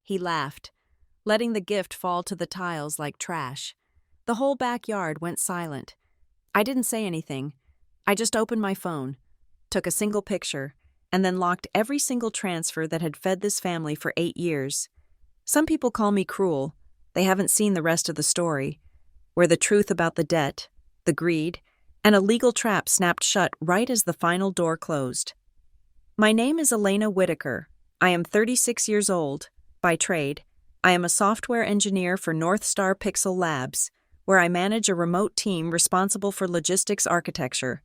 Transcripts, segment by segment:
He laughed, letting the gift fall to the tiles like trash. The whole backyard went silent. I didn't say anything. I just opened my phone, took a single picture, and then locked every single transfer that had fed this family for 8 years. Some people call me cruel. They haven't seen the rest of the story, where the truth about the debt, the greed, and a legal trap snapped shut right as the final door closed. My name is Elena Whitaker. I am 36 years old. By trade, I am a software engineer for North Star Pixel Labs, where I manage a remote team responsible for logistics architecture.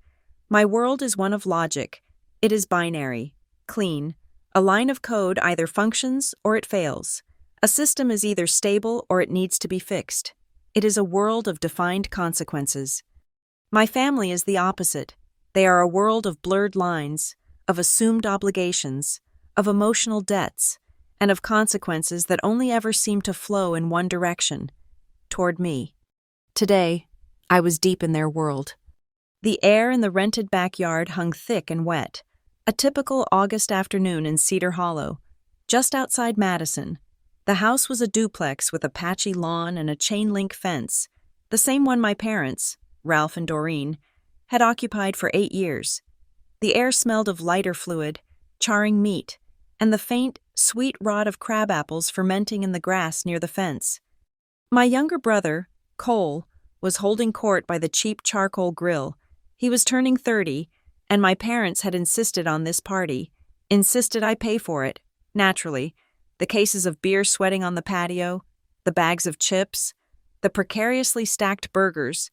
My world is one of logic. It is binary, clean. A line of code either functions or it fails. A system is either stable or it needs to be fixed. It is a world of defined consequences. My family is the opposite. They are a world of blurred lines, of assumed obligations, of emotional debts, and of consequences that only ever seem to flow in one direction, toward me. Today, I was deep in their world. The air in the rented backyard hung thick and wet, a typical August afternoon in Cedar Hollow, just outside Madison. The house was a duplex with a patchy lawn and a chain-link fence, the same one my parents, Ralph and Doreen, had occupied for 8 years. The air smelled of lighter fluid, charring meat, and the faint, sweet rot of crab apples fermenting in the grass near the fence. My younger brother, Cole, was holding court by the cheap charcoal grill. He was turning 30, and my parents had insisted on this party, insisted I pay for it, naturally. The cases of beer sweating on the patio, the bags of chips, the precariously stacked burgers,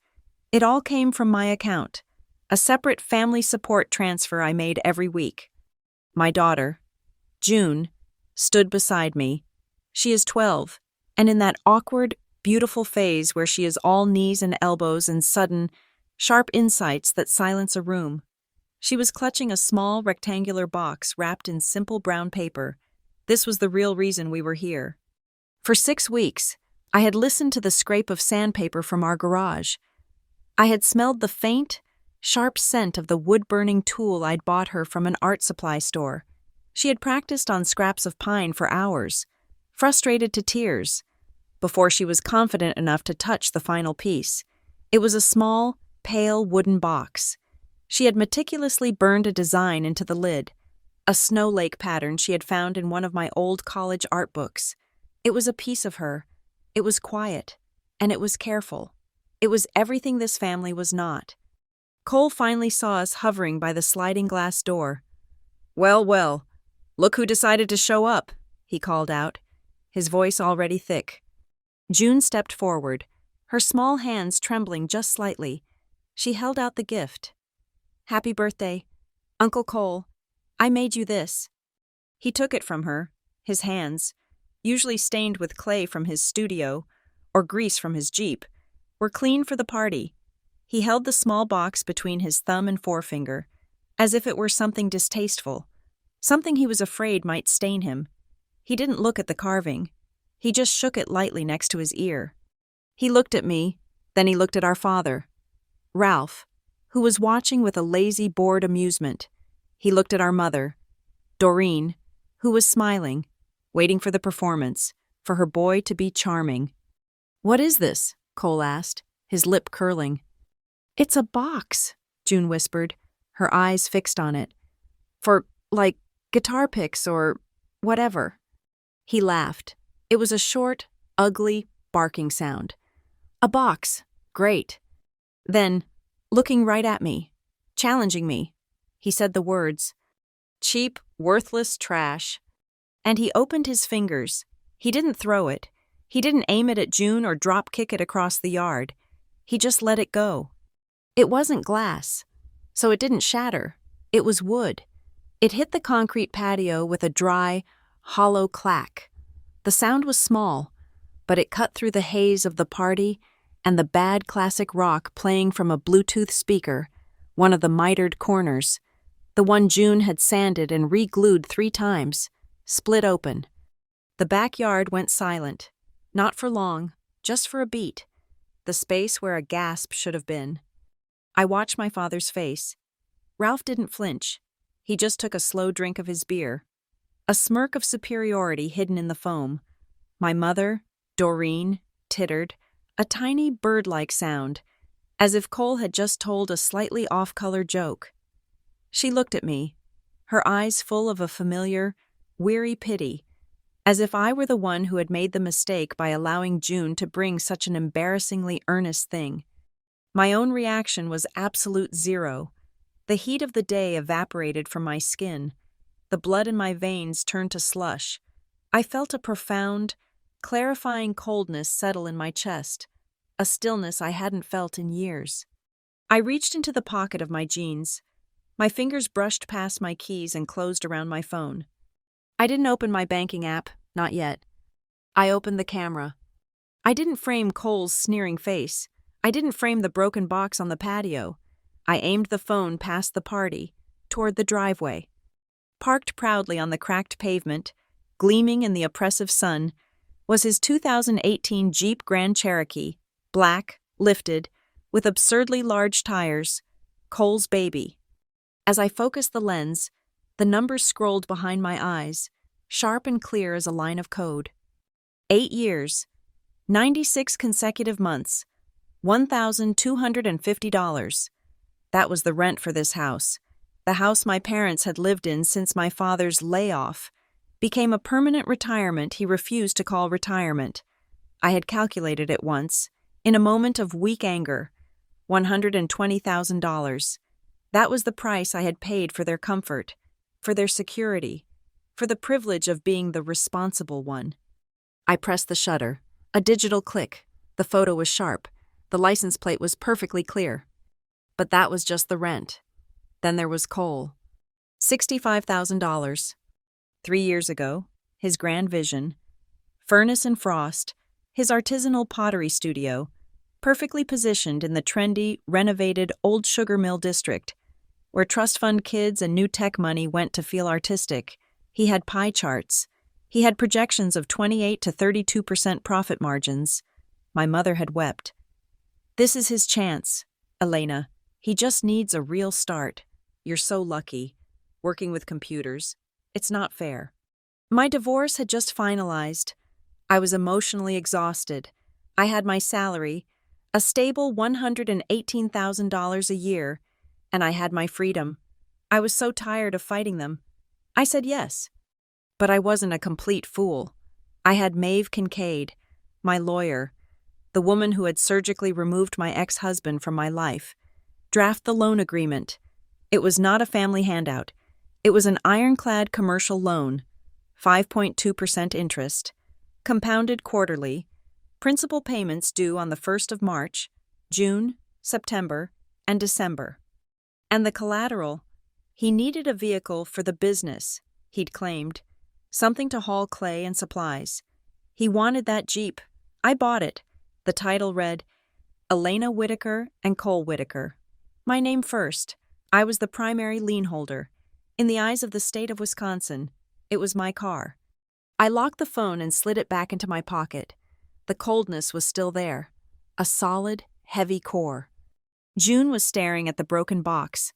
it all came from my account, a separate family support transfer I made every week. My daughter, June, stood beside me. She is 12, and in that awkward, beautiful phase where she is all knees and elbows and sudden, sharp insights that silence a room. She was clutching a small rectangular box wrapped in simple brown paper. This was the real reason we were here. For 6 weeks, I had listened to the scrape of sandpaper from our garage. I had smelled the faint, sharp scent of the wood-burning tool I'd bought her from an art supply store. She had practiced on scraps of pine for hours, frustrated to tears, before she was confident enough to touch the final piece. It was a small, pale wooden box. She had meticulously burned a design into the lid, a snow lake pattern she had found in one of my old college art books. It was a piece of her. It was quiet, and it was careful. It was everything this family was not. Cole finally saw us hovering by the sliding glass door. "Well, well, look who decided to show up," he called out, his voice already thick. June stepped forward, her small hands trembling just slightly. She held out the gift. "Happy birthday, Uncle Cole. I made you this." He took it from her. His hands, usually stained with clay from his studio or grease from his Jeep, were clean for the party. He held the small box between his thumb and forefinger, as if it were something distasteful, something he was afraid might stain him. He didn't look at the carving. He just shook it lightly next to his ear. He looked at me, then he looked at our father, Ralph, who was watching with a lazy, bored amusement. He looked at our mother, Doreen, who was smiling, waiting for the performance, for her boy to be charming. "What is this?" Cole asked, his lip curling. "It's a box," June whispered, her eyes fixed on it. "For, like, guitar picks or whatever." He laughed. It was a short, ugly, barking sound. "A box. Great." Then, looking right at me, challenging me, he said the words, "Cheap, worthless trash." And he opened his fingers. He didn't throw it. He didn't aim it at June or drop kick it across the yard. He just let it go. It wasn't glass, so it didn't shatter. It was wood. It hit the concrete patio with a dry, hollow clack. The sound was small, but it cut through the haze of the party and the bad classic rock playing from a Bluetooth speaker, one of the mitered corners, the one June had sanded and re-glued 3 times, split open. The backyard went silent, not for long, just for a beat, the space where a gasp should have been. I watched my father's face. Ralph didn't flinch. He just took a slow drink of his beer, a smirk of superiority hidden in the foam. My mother, Doreen, tittered, a tiny bird-like sound, as if Cole had just told a slightly off-color joke. She looked at me, her eyes full of a familiar, weary pity, as if I were the one who had made the mistake by allowing June to bring such an embarrassingly earnest thing. My own reaction was absolute zero. The heat of the day evaporated from my skin. The blood in my veins turned to slush. I felt a profound, clarifying coldness settle in my chest, a stillness I hadn't felt in years. I reached into the pocket of my jeans. My fingers brushed past my keys and closed around my phone. I didn't open my banking app, not yet. I opened the camera. I didn't frame Cole's sneering face. I didn't frame the broken box on the patio. I aimed the phone past the party, toward the driveway. Parked proudly on the cracked pavement, gleaming in the oppressive sun, was his 2018 Jeep Grand Cherokee, black, lifted, with absurdly large tires, Cole's baby. As I focused the lens, the numbers scrolled behind my eyes, sharp and clear as a line of code. 8 years, 96 consecutive months, $1,250. That was the rent for this house. The house my parents had lived in since my father's layoff became a permanent retirement he refused to call retirement. I had calculated it once, in a moment of weak anger. $120,000. That was the price I had paid for their comfort, for their security, for the privilege of being the responsible one. I pressed the shutter. A digital click. The photo was sharp. The license plate was perfectly clear. But that was just the rent. Then there was Cole. $65,000. 3 years ago, his grand vision. Furnace and frost, his artisanal pottery studio, perfectly positioned in the trendy, renovated Old Sugar Mill district, where trust fund kids and new tech money went to feel artistic. He had pie charts. He had projections of 28 to 32% profit margins. My mother had wept. This is his chance, Elena. He just needs a real start. You're so lucky. Working with computers. It's not fair. My divorce had just finalized. I was emotionally exhausted. I had my salary, a stable $118,000 a year, and I had my freedom. I was so tired of fighting them. I said yes. But I wasn't a complete fool. I had Maeve Kincaid, my lawyer, the woman who had surgically removed my ex-husband from my life, draft the loan agreement. It was not a family handout. It was an ironclad commercial loan, 5.2% interest, compounded quarterly, principal payments due on the 1st of March, June, September, and December. And the collateral, he needed a vehicle for the business, he'd claimed, something to haul clay and supplies. He wanted that Jeep. I bought it. The title read, Elena Whitaker and Cole Whitaker. My name first. I was the primary lien holder. In the eyes of the state of Wisconsin, it was my car. I locked the phone and slid it back into my pocket. The coldness was still there. A solid, heavy core. June was staring at the broken box.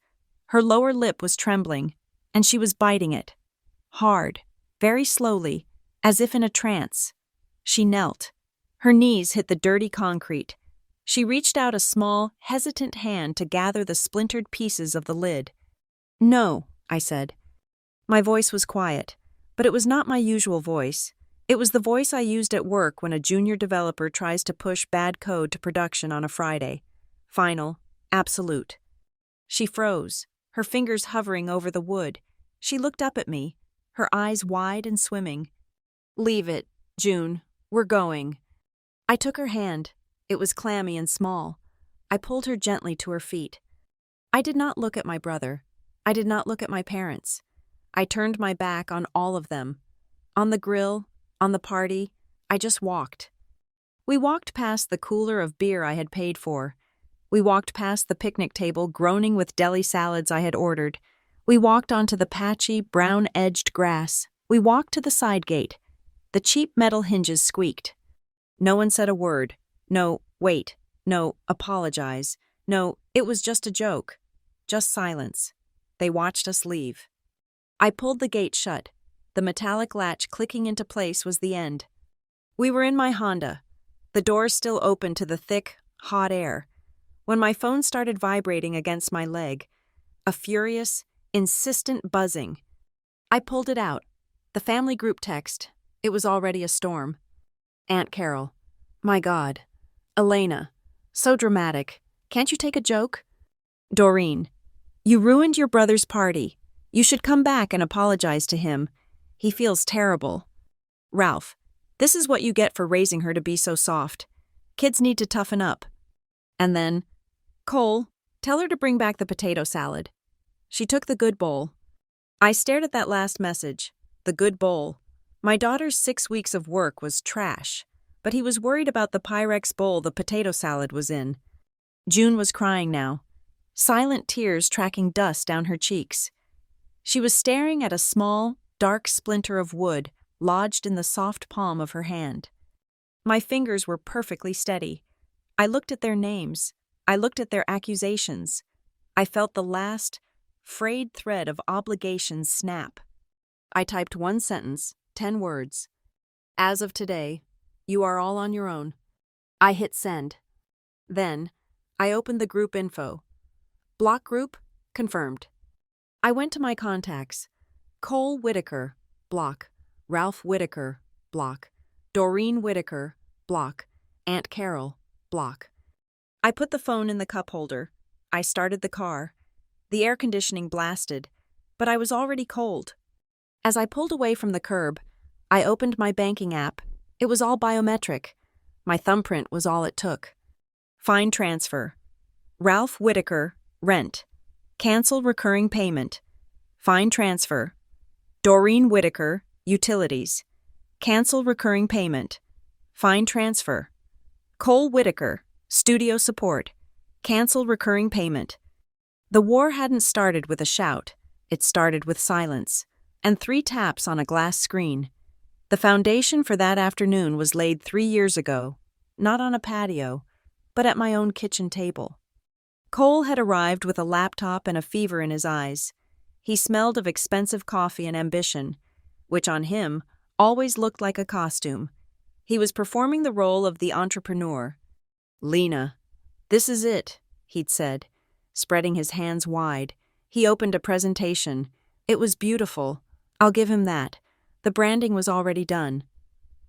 Her lower lip was trembling, and she was biting it. Hard, very slowly, as if in a trance. She knelt. Her knees hit the dirty concrete. She reached out a small, hesitant hand to gather the splintered pieces of the lid. No, I said. My voice was quiet, but it was not my usual voice. It was the voice I used at work when a junior developer tries to push bad code to production on a Friday. Final, absolute. She froze, her fingers hovering over the wood. She looked up at me, her eyes wide and swimming. Leave it, June. We're going. I took her hand. It was clammy and small. I pulled her gently to her feet. I did not look at my brother. I did not look at my parents. I turned my back on all of them. On the grill, on the party, I just walked. We walked past the cooler of beer I had paid for. We walked past the picnic table groaning with deli salads I had ordered. We walked onto the patchy, brown-edged grass. We walked to the side gate. The cheap metal hinges squeaked. No one said a word. No, wait. No, apologize. No, it was just a joke. Just silence. They watched us leave. I pulled the gate shut. The metallic latch clicking into place was the end. We were in my Honda, the doors still open to the thick, hot air, when my phone started vibrating against my leg, a furious, insistent buzzing. I pulled it out. The family group text. It was already a storm. Aunt Carol. My God. Elena. So dramatic. Can't you take a joke? Doreen. You ruined your brother's party. You should come back and apologize to him. He feels terrible. Ralph. This is what you get for raising her to be so soft. Kids need to toughen up. And then, Cole, tell her to bring back the potato salad. She took the good bowl. I stared at that last message. The good bowl. My daughter's 6 weeks of work was trash, but he was worried about the Pyrex bowl the potato salad was in. June was crying now, silent tears tracking dust down her cheeks. She was staring at a small, dark splinter of wood lodged in the soft palm of her hand. My fingers were perfectly steady. I looked at their names. I looked at their accusations. I felt the last, frayed thread of obligation snap. I typed one sentence, 10 words. As of today, you are all on your own. I hit send. Then, I opened the group info. Block group, confirmed. I went to my contacts. Cole Whitaker, block. Ralph Whitaker, block. Doreen Whitaker, block. Aunt Carol, block. I put the phone in the cup holder. I started the car. The air conditioning blasted, but I was already cold. As I pulled away from the curb, I opened my banking app. It was all biometric. My thumbprint was all it took. Find transfer. Ralph Whitaker, rent. Cancel recurring payment. Find transfer. Doreen Whitaker, utilities. Cancel recurring payment. Find transfer. Cole Whitaker, studio support. Cancel recurring payment. The war hadn't started with a shout. It started with silence and 3 taps on a glass screen. The foundation for that afternoon was laid 3 years ago, not on a patio, but at my own kitchen table. Cole had arrived with a laptop and a fever in his eyes. He smelled of expensive coffee and ambition, which on him always looked like a costume. He was performing the role of the entrepreneur. Lena, this is it, he'd said. Spreading his hands wide, he opened a presentation. It was beautiful. I'll give him that. The branding was already done.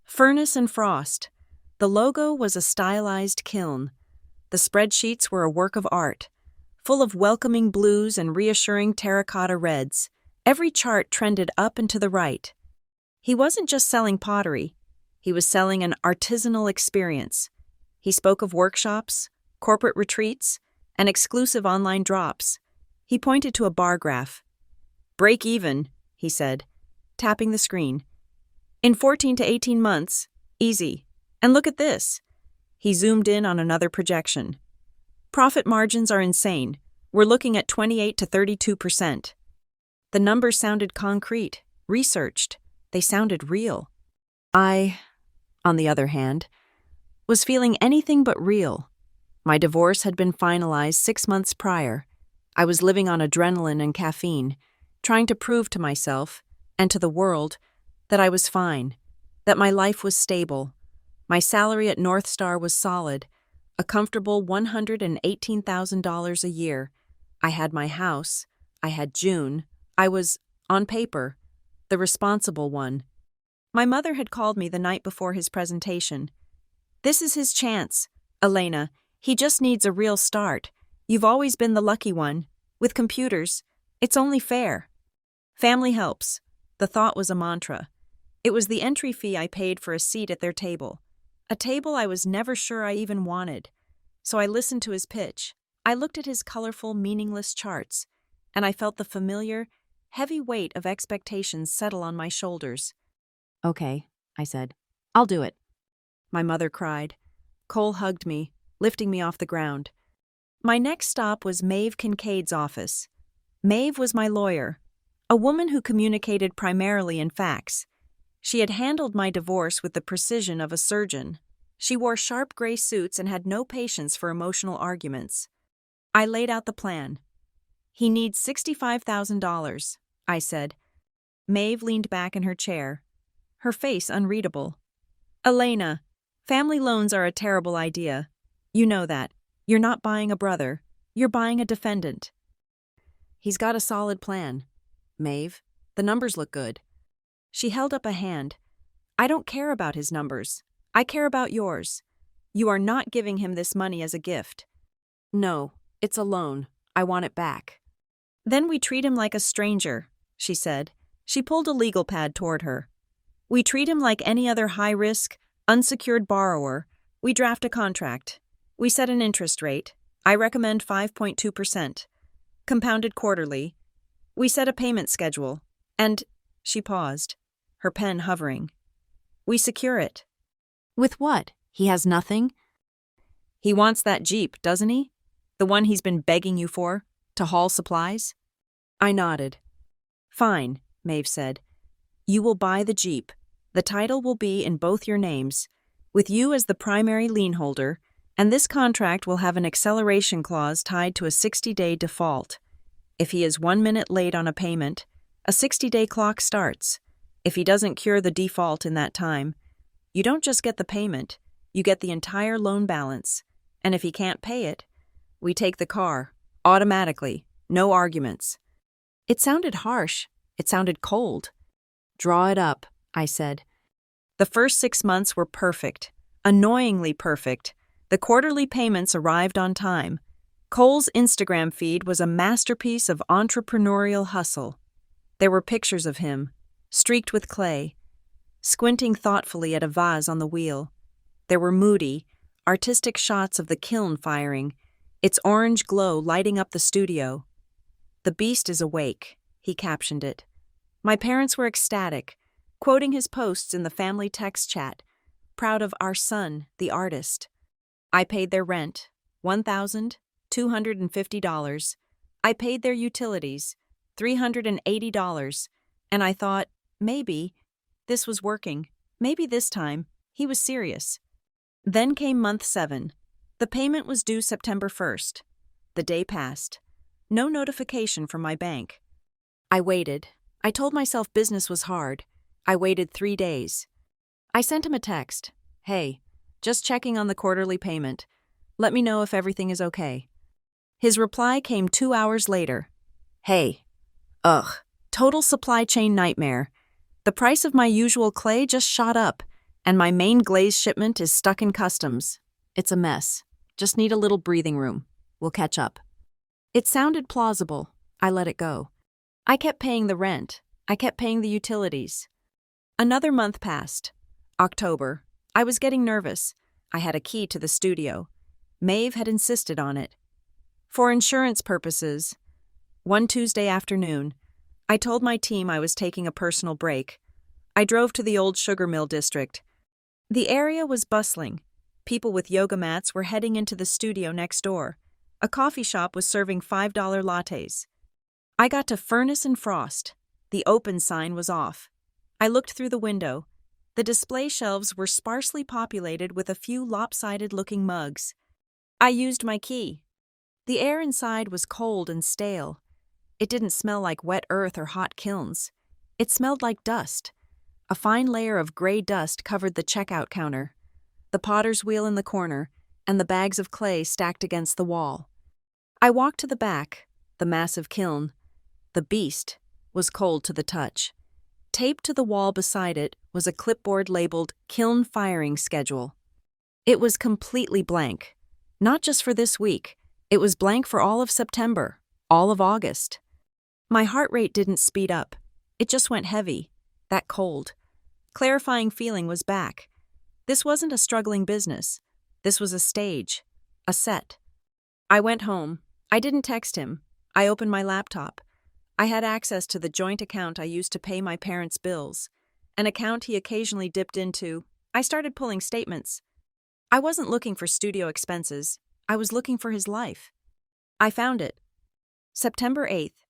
Furnace and Frost. The logo was a stylized kiln. The spreadsheets were a work of art, full of welcoming blues and reassuring terracotta reds. Every chart trended up and to the right. He wasn't just selling pottery. He was selling an artisanal experience. He spoke of workshops, corporate retreats, and exclusive online drops. He pointed to a bar graph. Break even, he said, tapping the screen. In 14 to 18 months, easy. And look at this. He zoomed in on another projection. Profit margins are insane. We're looking at 28 to 32%. The numbers sounded concrete, researched. They sounded real. I, on the other hand, was feeling anything but real. My divorce had been finalized 6 months prior. I was living on adrenaline and caffeine, trying to prove to myself and to the world that I was fine, that my life was stable. My salary at North Star was solid, a comfortable $118,000 a year. I had my house. I had June. I was, on paper, the responsible one. My mother had called me the night before his presentation. This is his chance, Elena. He just needs a real start. You've always been the lucky one. With computers, it's only fair. Family helps. The thought was a mantra. It was the entry fee I paid for a seat at their table. A table I was never sure I even wanted. So I listened to his pitch. I looked at his colorful, meaningless charts, and I felt the familiar, heavy weight of expectations settle on my shoulders. Okay, I said. I'll do it. My mother cried. Cole hugged me, lifting me off the ground. My next stop was Maeve Kincaid's office. Maeve was my lawyer, a woman who communicated primarily in facts. She had handled my divorce with the precision of a surgeon. She wore sharp gray suits and had no patience for emotional arguments. I laid out the plan. He needs $65,000, I said. Maeve leaned back in her chair, her face unreadable. Elena, family loans are a terrible idea. You know that. You're not buying a brother. You're buying a defendant. He's got a solid plan. Maeve, the numbers look good. She held up a hand. I don't care about his numbers. I care about yours. You are not giving him this money as a gift. No, it's a loan. I want it back. Then we treat him like a stranger, she said. She pulled a legal pad toward her. We treat him like any other high-risk, unsecured borrower. We draft a contract. We set an interest rate. I recommend 5.2%. Compounded quarterly. We set a payment schedule. And, she paused, her pen hovering. We secure it. With what? He has nothing? He wants that Jeep, doesn't he? The one he's been begging you for, to haul supplies? I nodded. Fine, Maeve said. You will buy the Jeep. The title will be in both your names, with you as the primary lien holder, and this contract will have an acceleration clause tied to a 60-day default. If he is 1 minute late on a payment, a 60-day clock starts. If he doesn't cure the default in that time, you don't just get the payment, you get the entire loan balance. And if he can't pay it, we take the car, automatically, no arguments. It sounded harsh. It sounded cold. Draw it up, I said. The first 6 months were perfect, annoyingly perfect. The quarterly payments arrived on time. Cole's Instagram feed was a masterpiece of entrepreneurial hustle. There were pictures of him, streaked with clay, squinting thoughtfully at a vase on the wheel. There were moody, artistic shots of the kiln firing, its orange glow lighting up the studio. The beast is awake, he captioned it. My parents were ecstatic, quoting his posts in the family text chat, proud of our son, the artist. I paid their rent, $1,250. I paid their utilities, $380, and I thought, maybe, this was working. Maybe this time, he was serious. Then came month 7. The payment was due September 1st. The day passed. No notification from my bank. I waited. I told myself business was hard. I waited 3 days. I sent him a text. Hey, just checking on the quarterly payment. Let me know if everything is okay. His reply came 2 hours later. Hey. Ugh. Total supply chain nightmare. The price of my usual clay just shot up, and my main glaze shipment is stuck in customs. It's a mess. Just need a little breathing room. We'll catch up. It sounded plausible. I let it go. I kept paying the rent. I kept paying the utilities. Another month passed. October. I was getting nervous. I had a key to the studio. Maeve had insisted on it. For insurance purposes, one Tuesday afternoon, I told my team I was taking a personal break. I drove to the old sugar mill district. The area was bustling. People with yoga mats were heading into the studio next door. A coffee shop was serving $5 lattes. I got to Furnace and Frost. The open sign was off. I looked through the window. The display shelves were sparsely populated with a few lopsided-looking mugs. I used my key. The air inside was cold and stale. It didn't smell like wet earth or hot kilns. It smelled like dust. A fine layer of gray dust covered the checkout counter, the potter's wheel in the corner, and the bags of clay stacked against the wall. I walked to the back, the massive kiln. The beast was cold to the touch. Taped to the wall beside it was a clipboard labeled Kiln Firing Schedule. It was completely blank. Not just for this week. It was blank for all of September, all of August. My heart rate didn't speed up. It just went heavy. That cold, clarifying feeling was back. This wasn't a struggling business. This was a stage, a set. I went home. I didn't text him. I opened my laptop. I had access to the joint account I used to pay my parents' bills, an account he occasionally dipped into. I started pulling statements. I wasn't looking for studio expenses. I was looking for his life. I found it. September 8th,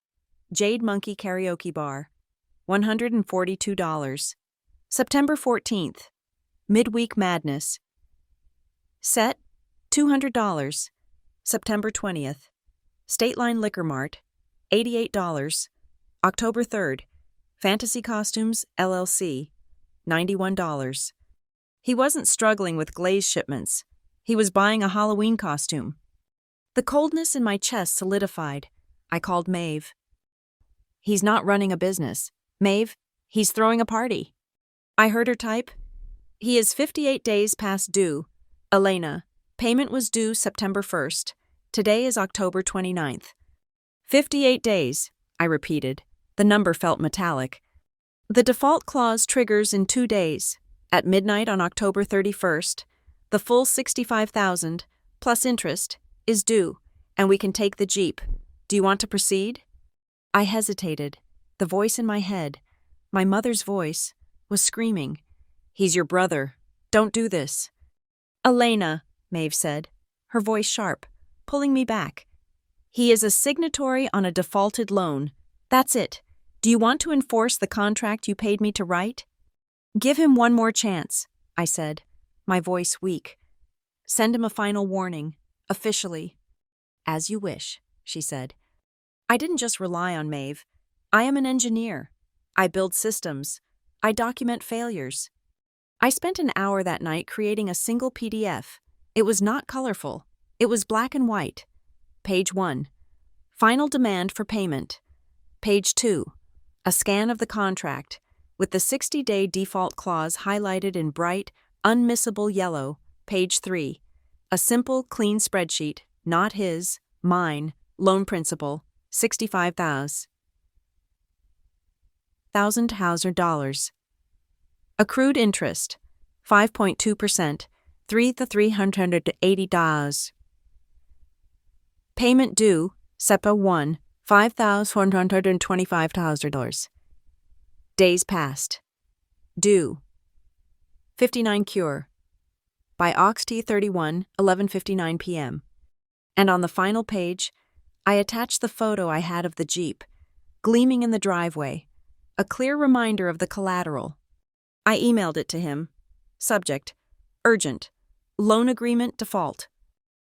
Jade Monkey Karaoke Bar, $142. September 14th, Midweek Madness. Set, $200. September 20th, State Line Liquor Mart, $88. October 3rd, Fantasy Costumes, LLC, $91. He wasn't struggling with glaze shipments. He was buying a Halloween costume. The coldness in my chest solidified. I called Maeve. He's not running a business. Maeve, he's throwing a party. I heard her type. He is 58 days past due. Elena, payment was due September 1st. Today is October 29th. 58 days, I repeated. The number felt metallic. The default clause triggers in 2 days. At midnight on October 31st, the full $65,000, plus interest, is due, and we can take the Jeep. Do you want to proceed? I hesitated. The voice in my head, my mother's voice, was screaming, "He's your brother. Don't do this." "Elena," Maeve said, her voice sharp, pulling me back. "He is a signatory on a defaulted loan. That's it. Do you want to enforce the contract you paid me to write?" "Give him one more chance," I said, my voice weak. "Send him a final warning, officially." "As you wish," she said. I didn't just rely on Maeve. I am an engineer. I build systems. I document failures. I spent an hour that night creating a single PDF. It was not colorful. It was black and white. Page 1. Final demand for payment. Page 2. A scan of the contract, with the 60-day default clause highlighted in bright, unmissable yellow. Page 3. A simple, clean spreadsheet, not his, mine, loan principal, $65,000 Hauser dollars. Accrued interest, 5.2%, $3,380. Payment due, SEPA 1, $5,125. Days passed. Due. 59 cure. By Oxt 31, 11:59 p.m. And on the final page, I attached the photo I had of the Jeep, gleaming in the driveway, a clear reminder of the collateral. I emailed it to him. Subject: urgent. Loan agreement default.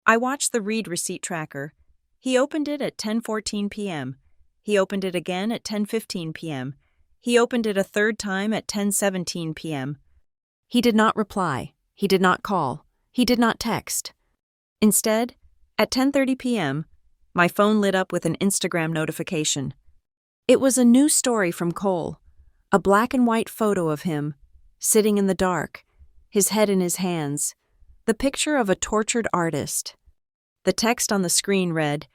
I watched the read receipt tracker. He opened it at 10:14 p.m. He opened it again at 10:15 p.m. He opened it a third time at 10:17 p.m. He did not reply. He did not call. He did not text. Instead, at 10:30 p.m., my phone lit up with an Instagram notification. It was a new story from Cole, a black and white photo of him, sitting in the dark, his head in his hands, the picture of a tortured artist. The text on the screen read,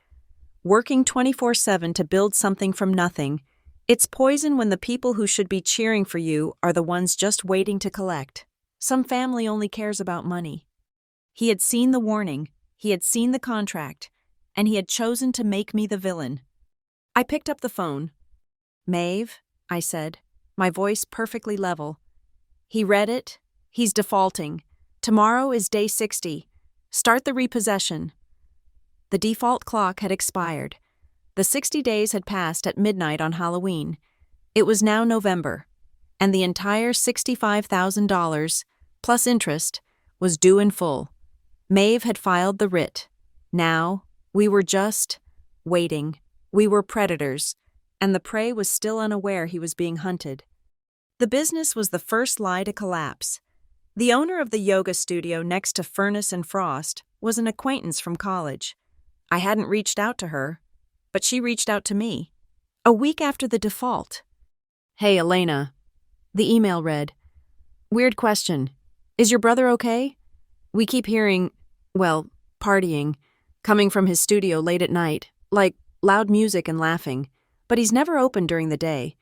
"Working 24/7 to build something from nothing. It's poison when the people who should be cheering for you are the ones just waiting to collect. Some family only cares about money." He had seen the warning, he had seen the contract, and he had chosen to make me the villain. I picked up the phone. "Maeve," I said, my voice perfectly level. He read it. "He's defaulting. Tomorrow is day 60. Start the repossession." The default clock had expired. The 60 days had passed at midnight on Halloween. It was now November, and the entire $65,000, plus interest, was due in full. Maeve had filed the writ. Now, we were just waiting. We were predators, and the prey was still unaware he was being hunted. The business was the first lie to collapse. The owner of the yoga studio next to Furnace and Frost was an acquaintance from college. I hadn't reached out to her, but she reached out to me. A week after the default. "Hey, Elena." The email read, "Weird question. Is your brother okay? We keep hearing, partying, coming from his studio late at night, like loud music and laughing, but he's never open during the day.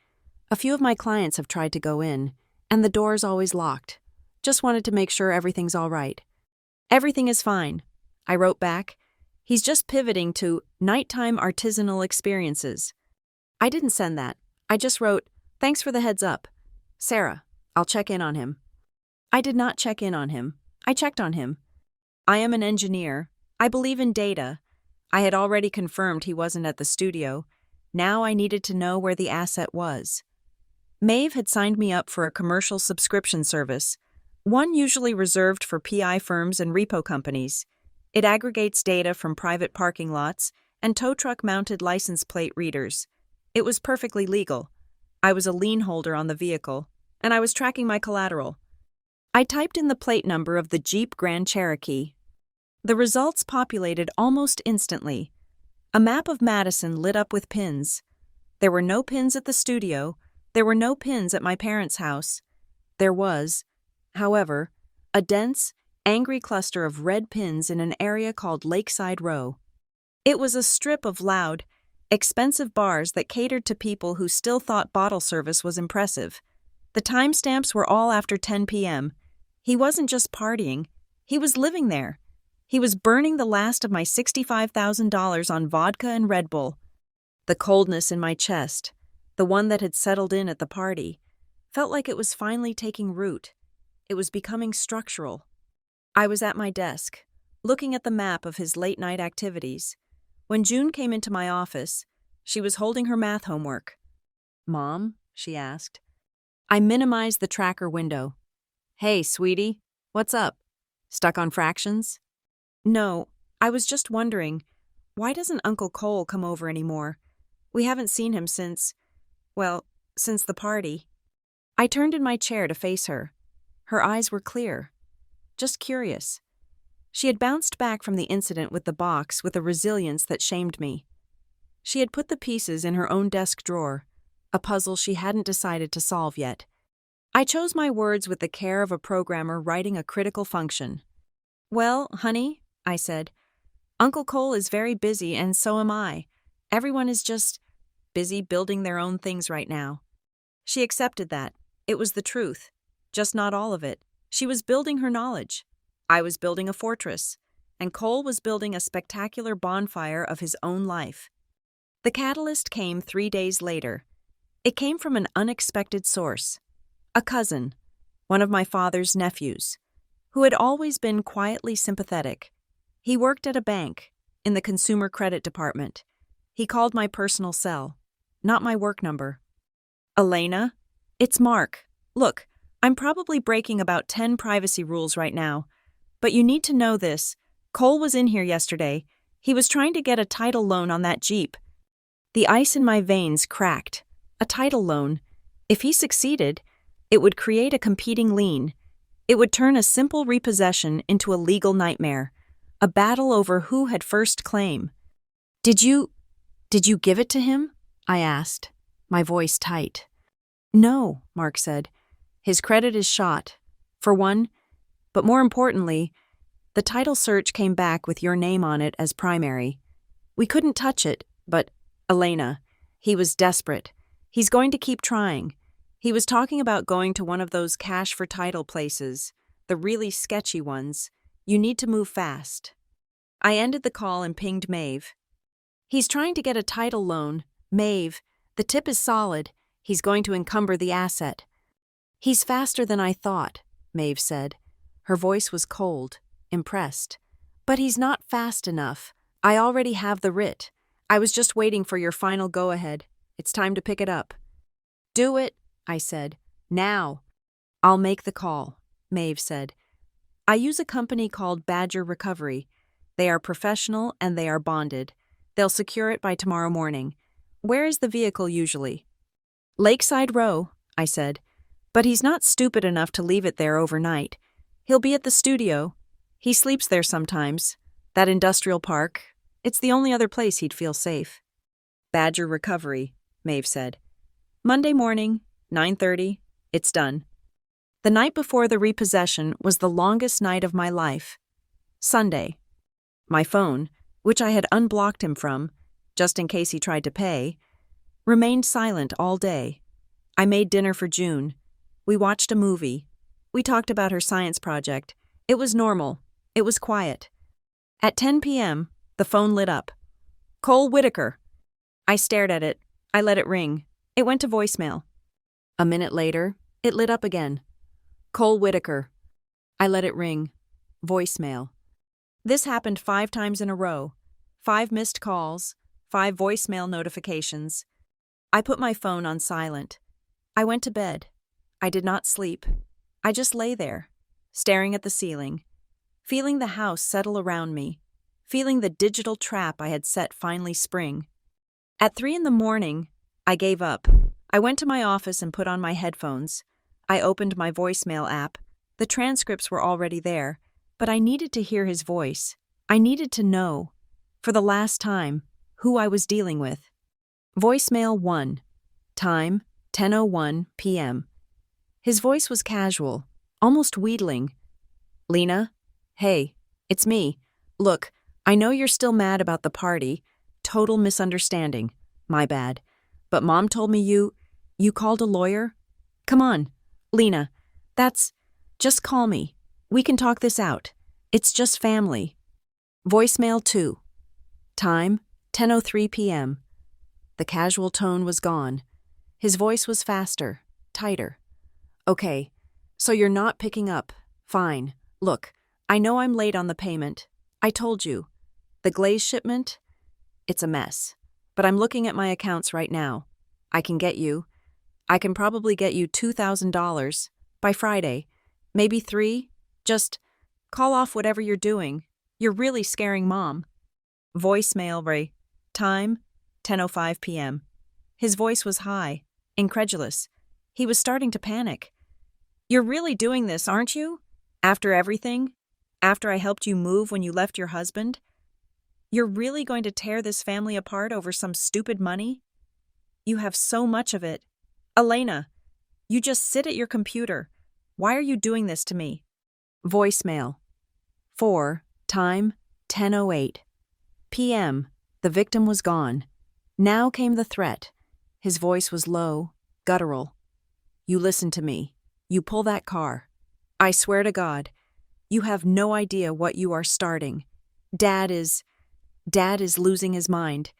A few of my clients have tried to go in, and the door's always locked. Just wanted to make sure everything's all right." "Everything is fine," I wrote back. "He's just pivoting to nighttime artisanal experiences." I didn't send that. I just wrote, "Thanks for the heads up. Sarah, I'll check in on him." I did not check in on him. I checked on him. I am an engineer. I believe in data. I had already confirmed he wasn't at the studio. Now I needed to know where the asset was. Maeve had signed me up for a commercial subscription service, one usually reserved for PI firms and repo companies. It aggregates data from private parking lots and tow truck-mounted license plate readers. It was perfectly legal. I was a lien holder on the vehicle, and I was tracking my collateral. I typed in the plate number of the Jeep Grand Cherokee. The results populated almost instantly. A map of Madison lit up with pins. There were no pins at the studio. There were no pins at my parents' house. There was, however, a dense, angry cluster of red pins in an area called Lakeside Row. It was a strip of loud, expensive bars that catered to people who still thought bottle service was impressive. The timestamps were all after 10 p.m. He wasn't just partying, he was living there. He was burning the last of my $65,000 on vodka and Red Bull. The coldness in my chest, the one that had settled in at the party, felt like it was finally taking root. It was becoming structural. I was at my desk, looking at the map of his late-night activities. When June came into my office, she was holding her math homework. "Mom?" she asked. I minimized the tracker window. "Hey, sweetie, what's up? Stuck on fractions?" "No, I was just wondering, why doesn't Uncle Cole come over anymore? We haven't seen him since the party." I turned in my chair to face her. Her eyes were clear, just curious. She had bounced back from the incident with the box with a resilience that shamed me. She had put the pieces in her own desk drawer, a puzzle she hadn't decided to solve yet. I chose my words with the care of a programmer writing a critical function. "Well, honey," I said, "Uncle Cole is very busy and so am I. Everyone is just busy building their own things right now." She accepted that. It was the truth, just not all of it. She was building her knowledge. I was building a fortress, and Cole was building a spectacular bonfire of his own life. The catalyst came 3 days later. It came from an unexpected source. A cousin, one of my father's nephews, who had always been quietly sympathetic. He worked at a bank, in the consumer credit department. He called my personal cell, not my work number. "Elena, it's Mark. Look, I'm probably breaking about 10 privacy rules right now, but you need to know this. Cole was in here yesterday. He was trying to get a title loan on that Jeep." The ice in my veins cracked. A title loan. If he succeeded, it would create a competing lien. It would turn a simple repossession into a legal nightmare, a battle over who had first claim. Did you give it to him?" I asked, my voice tight. "No," Mark said. "His credit is shot, for one, but more importantly, the title search came back with your name on it as primary. We couldn't touch it, but, Elena, he was desperate. He's going to keep trying. He was talking about going to one of those cash for title places, the really sketchy ones. You need to move fast." I ended the call and pinged Maeve. "He's trying to get a title loan. Maeve, the tip is solid. He's going to encumber the asset." "He's faster than I thought," Maeve said. Her voice was cold, impressed. "But he's not fast enough. I already have the writ. I was just waiting for your final go-ahead. It's time to pick it up." "Do it," I said. "Now." "I'll make the call," Maeve said. "I use a company called Badger Recovery. They are professional and they are bonded. They'll secure it by tomorrow morning. Where is the vehicle usually?" "Lakeside Row," I said. "But he's not stupid enough to leave it there overnight. He'll be at the studio. He sleeps there sometimes. That industrial park. It's the only other place he'd feel safe." "Badger Recovery," Maeve said. "Monday morning, 9:30. It's done." The night before the repossession was the longest night of my life. Sunday. My phone, which I had unblocked him from, just in case he tried to pay, remained silent all day. I made dinner for June. We watched a movie. We talked about her science project. It was normal. It was quiet. At 10 p.m., the phone lit up. "Cole Whitaker." I stared at it. I let it ring. It went to voicemail. A minute later, it lit up again. "Cole Whitaker." I let it ring. Voicemail. This happened 5 times in a row. 5 missed calls, 5 voicemail notifications. I put my phone on silent. I went to bed. I did not sleep. I just lay there, staring at the ceiling, feeling the house settle around me, feeling the digital trap I had set finally spring. At 3 in the morning, I gave up. I went to my office and put on my headphones. I opened my voicemail app. The transcripts were already there, but I needed to hear his voice. I needed to know, for the last time, who I was dealing with. Voicemail 1. Time, 10:01 p.m. His voice was casual, almost wheedling. Lena? Hey, it's me. Look, I know you're still mad about the party. Total misunderstanding. My bad. But Mom told me you called a lawyer? Come on, Lena. Just call me. We can talk this out. It's just family. Voicemail 2. Time, 10:03 p.m. The casual tone was gone. His voice was faster, tighter. Okay, so you're not picking up. Fine. Look, I know I'm late on the payment. I told you. The glaze shipment? It's a mess. But I'm looking at my accounts right now. I can probably get you $2,000 by Friday. Maybe 3? Just call off whatever you're doing. You're really scaring Mom. Voicemail Ray. Time, 10:05 p.m. His voice was high, incredulous. He was starting to panic. You're really doing this, aren't you? After everything? After I helped you move when you left your husband? You're really going to tear this family apart over some stupid money? You have so much of it. Elena, you just sit at your computer. Why are you doing this to me? Voicemail 4. Time, 10:08 p.m. The victim was gone. Now came the threat. His voice was low, guttural. You listen to me. You pull that car. I swear to God, you have no idea what you are starting. Dad is losing his mind.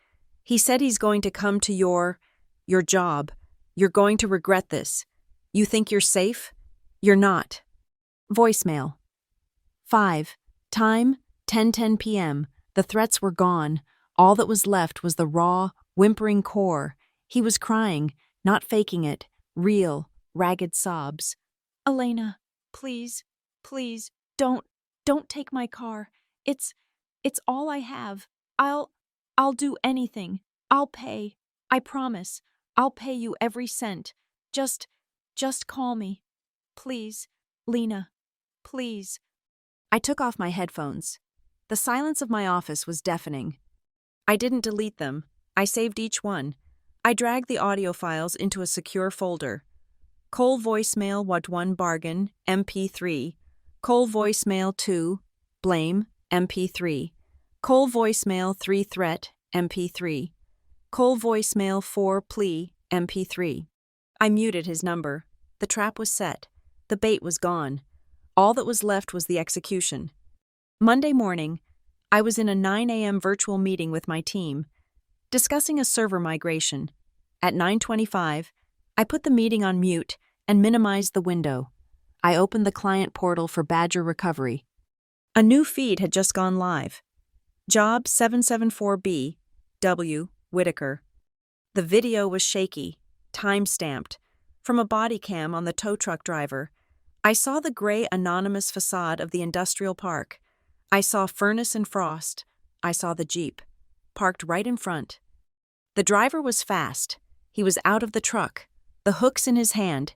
He said he's going to come to your job. You're going to regret this. You think you're safe? You're not. Voicemail 5. Time, 10:10 p.m. The threats were gone. All that was left was the raw, whimpering core. He was crying, not faking it, real, ragged sobs. Elena, please, don't take my car. It's all I have. I'll do anything. I'll pay. I promise. I'll pay you every cent. Just call me. Please, Lena, please. I took off my headphones. The silence of my office was deafening. I didn't delete them. I saved each one. I dragged the audio files into a secure folder. Cole voicemail what 1 bargain, MP3. Cole voicemail 2, blame, MP3. Cole voicemail 3 threat, MP3. Cole voicemail 4 plea, MP3. I muted his number. The trap was set. The bait was gone. All that was left was the execution. Monday morning, I was in a 9 a.m. virtual meeting with my team, discussing a server migration. At 9:25, I put the meeting on mute and minimized the window. I opened the client portal for Badger recovery. A new feed had just gone live. Job 774B, W. Whitaker. The video was shaky, time-stamped. From a body cam on the tow truck driver, I saw the gray anonymous facade of the industrial park. I saw furnace and frost. I saw the Jeep, parked right in front. The driver was fast. He was out of the truck, the hooks in his hand.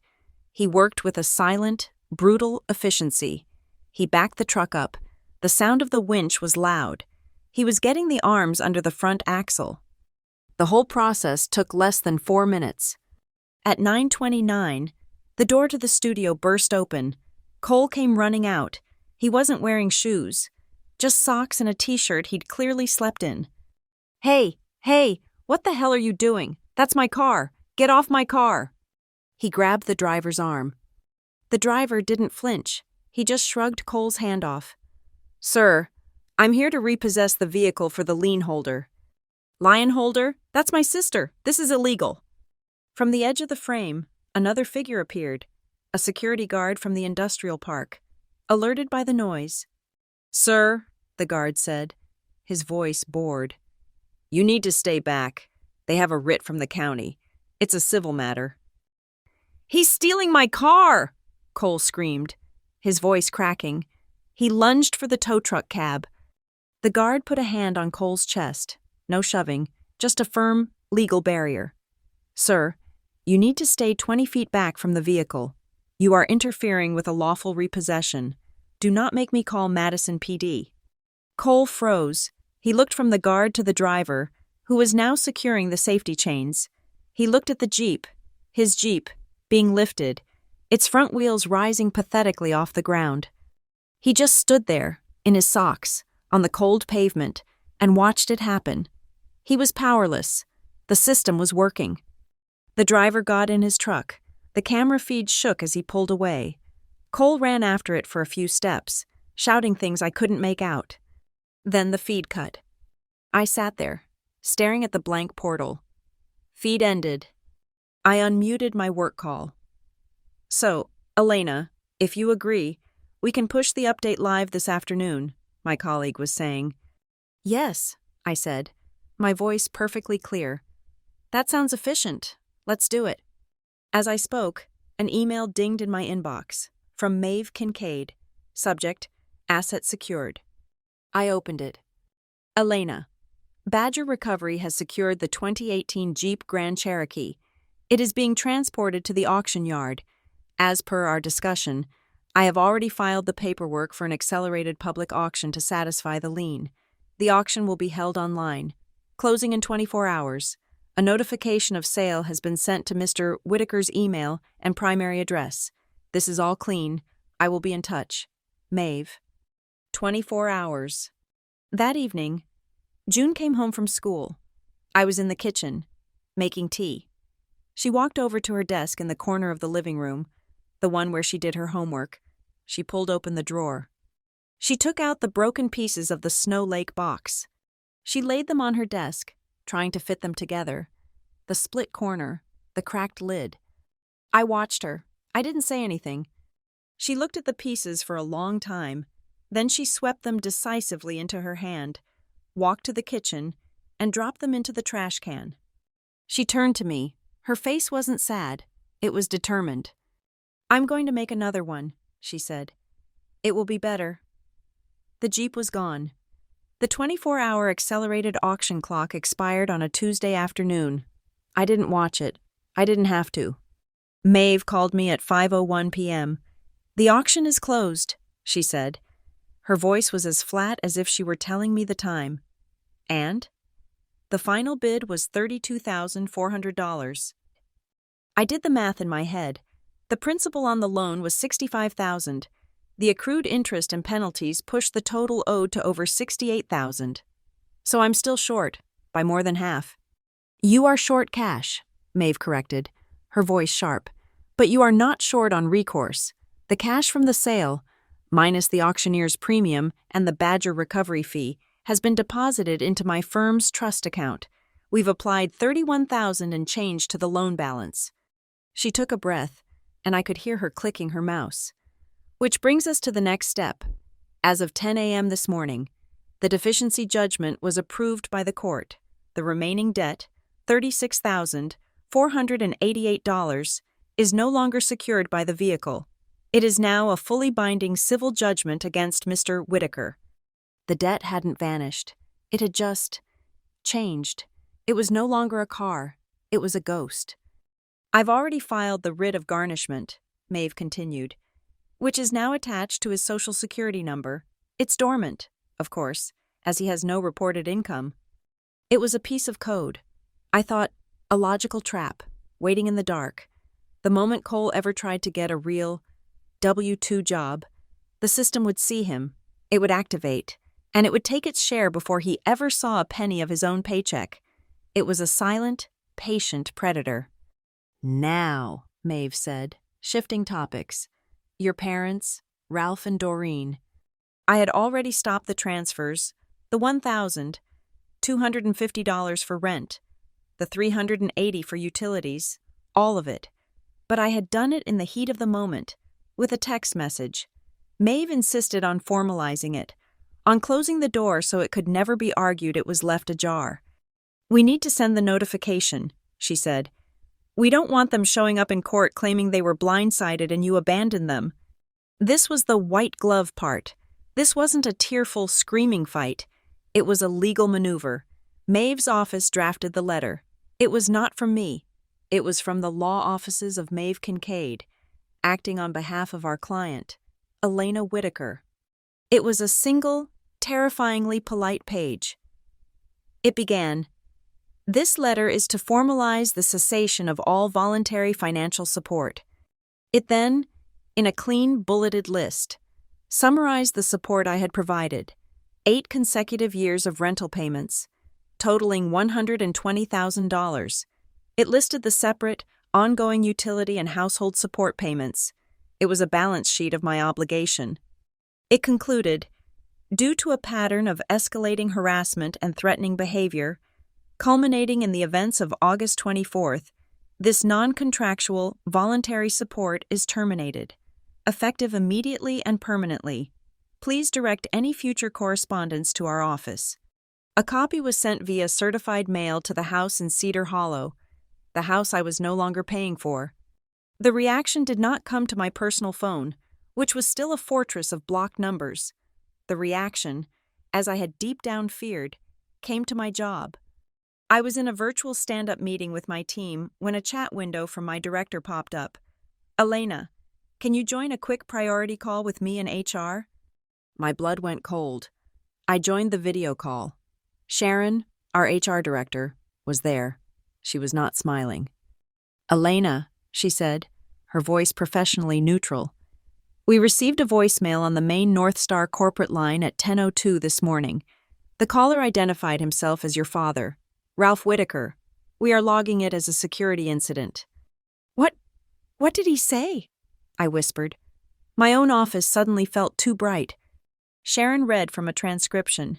He worked with a silent, brutal efficiency. He backed the truck up. The sound of the winch was loud. He was getting the arms under the front axle. The whole process took less than 4 minutes. At 9:29, the door to the studio burst open. Cole came running out. He wasn't wearing shoes, just socks and a t-shirt he'd clearly slept in. Hey, what the hell are you doing? That's my car. Get off my car. He grabbed the driver's arm. The driver didn't flinch. He just shrugged Cole's hand off. Sir, I'm here to repossess the vehicle for the lien holder. Lion holder? That's my sister. This is illegal. From the edge of the frame, another figure appeared, a security guard from the industrial park, alerted by the noise. Sir, the guard said, his voice bored. You need to stay back. They have a writ from the county. It's a civil matter. He's stealing my car! Cole screamed, his voice cracking. He lunged for the tow truck cab. The guard put a hand on Cole's chest. No shoving, just a firm, legal barrier. Sir, you need to stay 20 feet back from the vehicle. You are interfering with a lawful repossession. Do not make me call Madison PD. Cole froze. He looked from the guard to the driver, who was now securing the safety chains. He looked at the Jeep, his Jeep, being lifted, its front wheels rising pathetically off the ground. He just stood there, in his socks, on the cold pavement, and watched it happen. He was powerless. The system was working. The driver got in his truck. The camera feed shook as he pulled away. Cole ran after it for a few steps, shouting things I couldn't make out. Then the feed cut. I sat there, staring at the blank portal. Feed ended. I unmuted my work call. So, Elena, if you agree, we can push the update live this afternoon, my colleague was saying. Yes, I said, my voice perfectly clear. That sounds efficient. Let's do it. As I spoke, an email dinged in my inbox from Maeve Kincaid. Subject, Asset Secured. I opened it. Elena, Badger Recovery has secured the 2018 Jeep Grand Cherokee. It is being transported to the auction yard. As per our discussion, I have already filed the paperwork for an accelerated public auction to satisfy the lien. The auction will be held online, closing in 24 hours. A notification of sale has been sent to Mr. Whitaker's email and primary address. This is all clean. I will be in touch. Maeve. 24 hours. That evening, June came home from school. I was in the kitchen, making tea. She walked over to her desk in the corner of the living room, the one where she did her homework. She pulled open the drawer. She took out the broken pieces of the Snow Lake box. She laid them on her desk, trying to fit them together. The split corner, the cracked lid. I watched her. I didn't say anything. She looked at the pieces for a long time. Then she swept them decisively into her hand, walked to the kitchen, and dropped them into the trash can. She turned to me. Her face wasn't sad. It was determined. I'm going to make another one, she said. It will be better. The Jeep was gone. The 24-hour accelerated auction clock expired on a Tuesday afternoon. I didn't watch it. I didn't have to. Maeve called me at 5:01 p.m. The auction is closed, she said. Her voice was as flat as if she were telling me the time. And? The final bid was $32,400. I did the math in my head. The principal on the loan was $65,000. The accrued interest and penalties pushed the total owed to over $68,000. So I'm still short, by more than half. You are short cash, Maeve corrected, her voice sharp. But you are not short on recourse. The cash from the sale, minus the auctioneer's premium and the Badger recovery fee, has been deposited into my firm's trust account. We've applied $31,000 and change to the loan balance. She took a breath, and I could hear her clicking her mouse. Which brings us to the next step. As of 10 a.m. this morning, the deficiency judgment was approved by the court. The remaining debt, $36,488, is no longer secured by the vehicle. It is now a fully binding civil judgment against Mr. Whitaker. The debt hadn't vanished. It had just changed. It was no longer a car. It was a ghost. I've already filed the writ of garnishment, Maeve continued, which is now attached to his Social Security number. It's dormant, of course, as he has no reported income. It was a piece of code. I thought, a logical trap, waiting in the dark. The moment Cole ever tried to get a real W-2 job, the system would see him, it would activate, and it would take its share before he ever saw a penny of his own paycheck. It was a silent, patient predator. Now, Maeve said, shifting topics. Your parents, Ralph and Doreen. I had already stopped the transfers, the $1,250 for rent, the $380 for utilities, all of it. But I had done it in the heat of the moment, with a text message. Maeve insisted on formalizing it, on closing the door so it could never be argued it was left ajar. We need to send the notification, she said. We don't want them showing up in court claiming they were blindsided and you abandoned them. This was the white glove part. This wasn't a tearful, screaming fight. It was a legal maneuver. Maeve's office drafted the letter. It was not from me. It was from the law offices of Maeve Kincaid. acting on behalf of our client, Elena Whitaker. It was a single, terrifyingly polite page. It began, "This letter is to formalize the cessation of all voluntary financial support." It then, in a clean, bulleted list, summarized the support I had provided: 8 consecutive years of rental payments, totaling $120,000. It listed the separate, ongoing utility and household support payments. It was a balance sheet of my obligation. It concluded, "Due to a pattern of escalating harassment and threatening behavior, culminating in the events of August 24th, this non-contractual, voluntary support is terminated, effective immediately and permanently. Please direct any future correspondence to our office." A copy was sent via certified mail to the house in Cedar Hollow, the house I was no longer paying for. The reaction did not come to my personal phone, which was still a fortress of blocked numbers. The reaction, as I had deep down feared, came to my job. I was in a virtual stand-up meeting with my team when a chat window from my director popped up. "Elena, can you join a quick priority call with me and HR?" My blood went cold. I joined the video call. Sharon, our HR director, was there. She was not smiling. "Elena," she said, her voice professionally neutral. "We received a voicemail on the main North Star corporate line at 10:02 this morning. The caller identified himself as your father, Ralph Whitaker. We are logging it as a security incident." What did he say?" I whispered. My own office suddenly felt too bright. Sharon read from a transcription.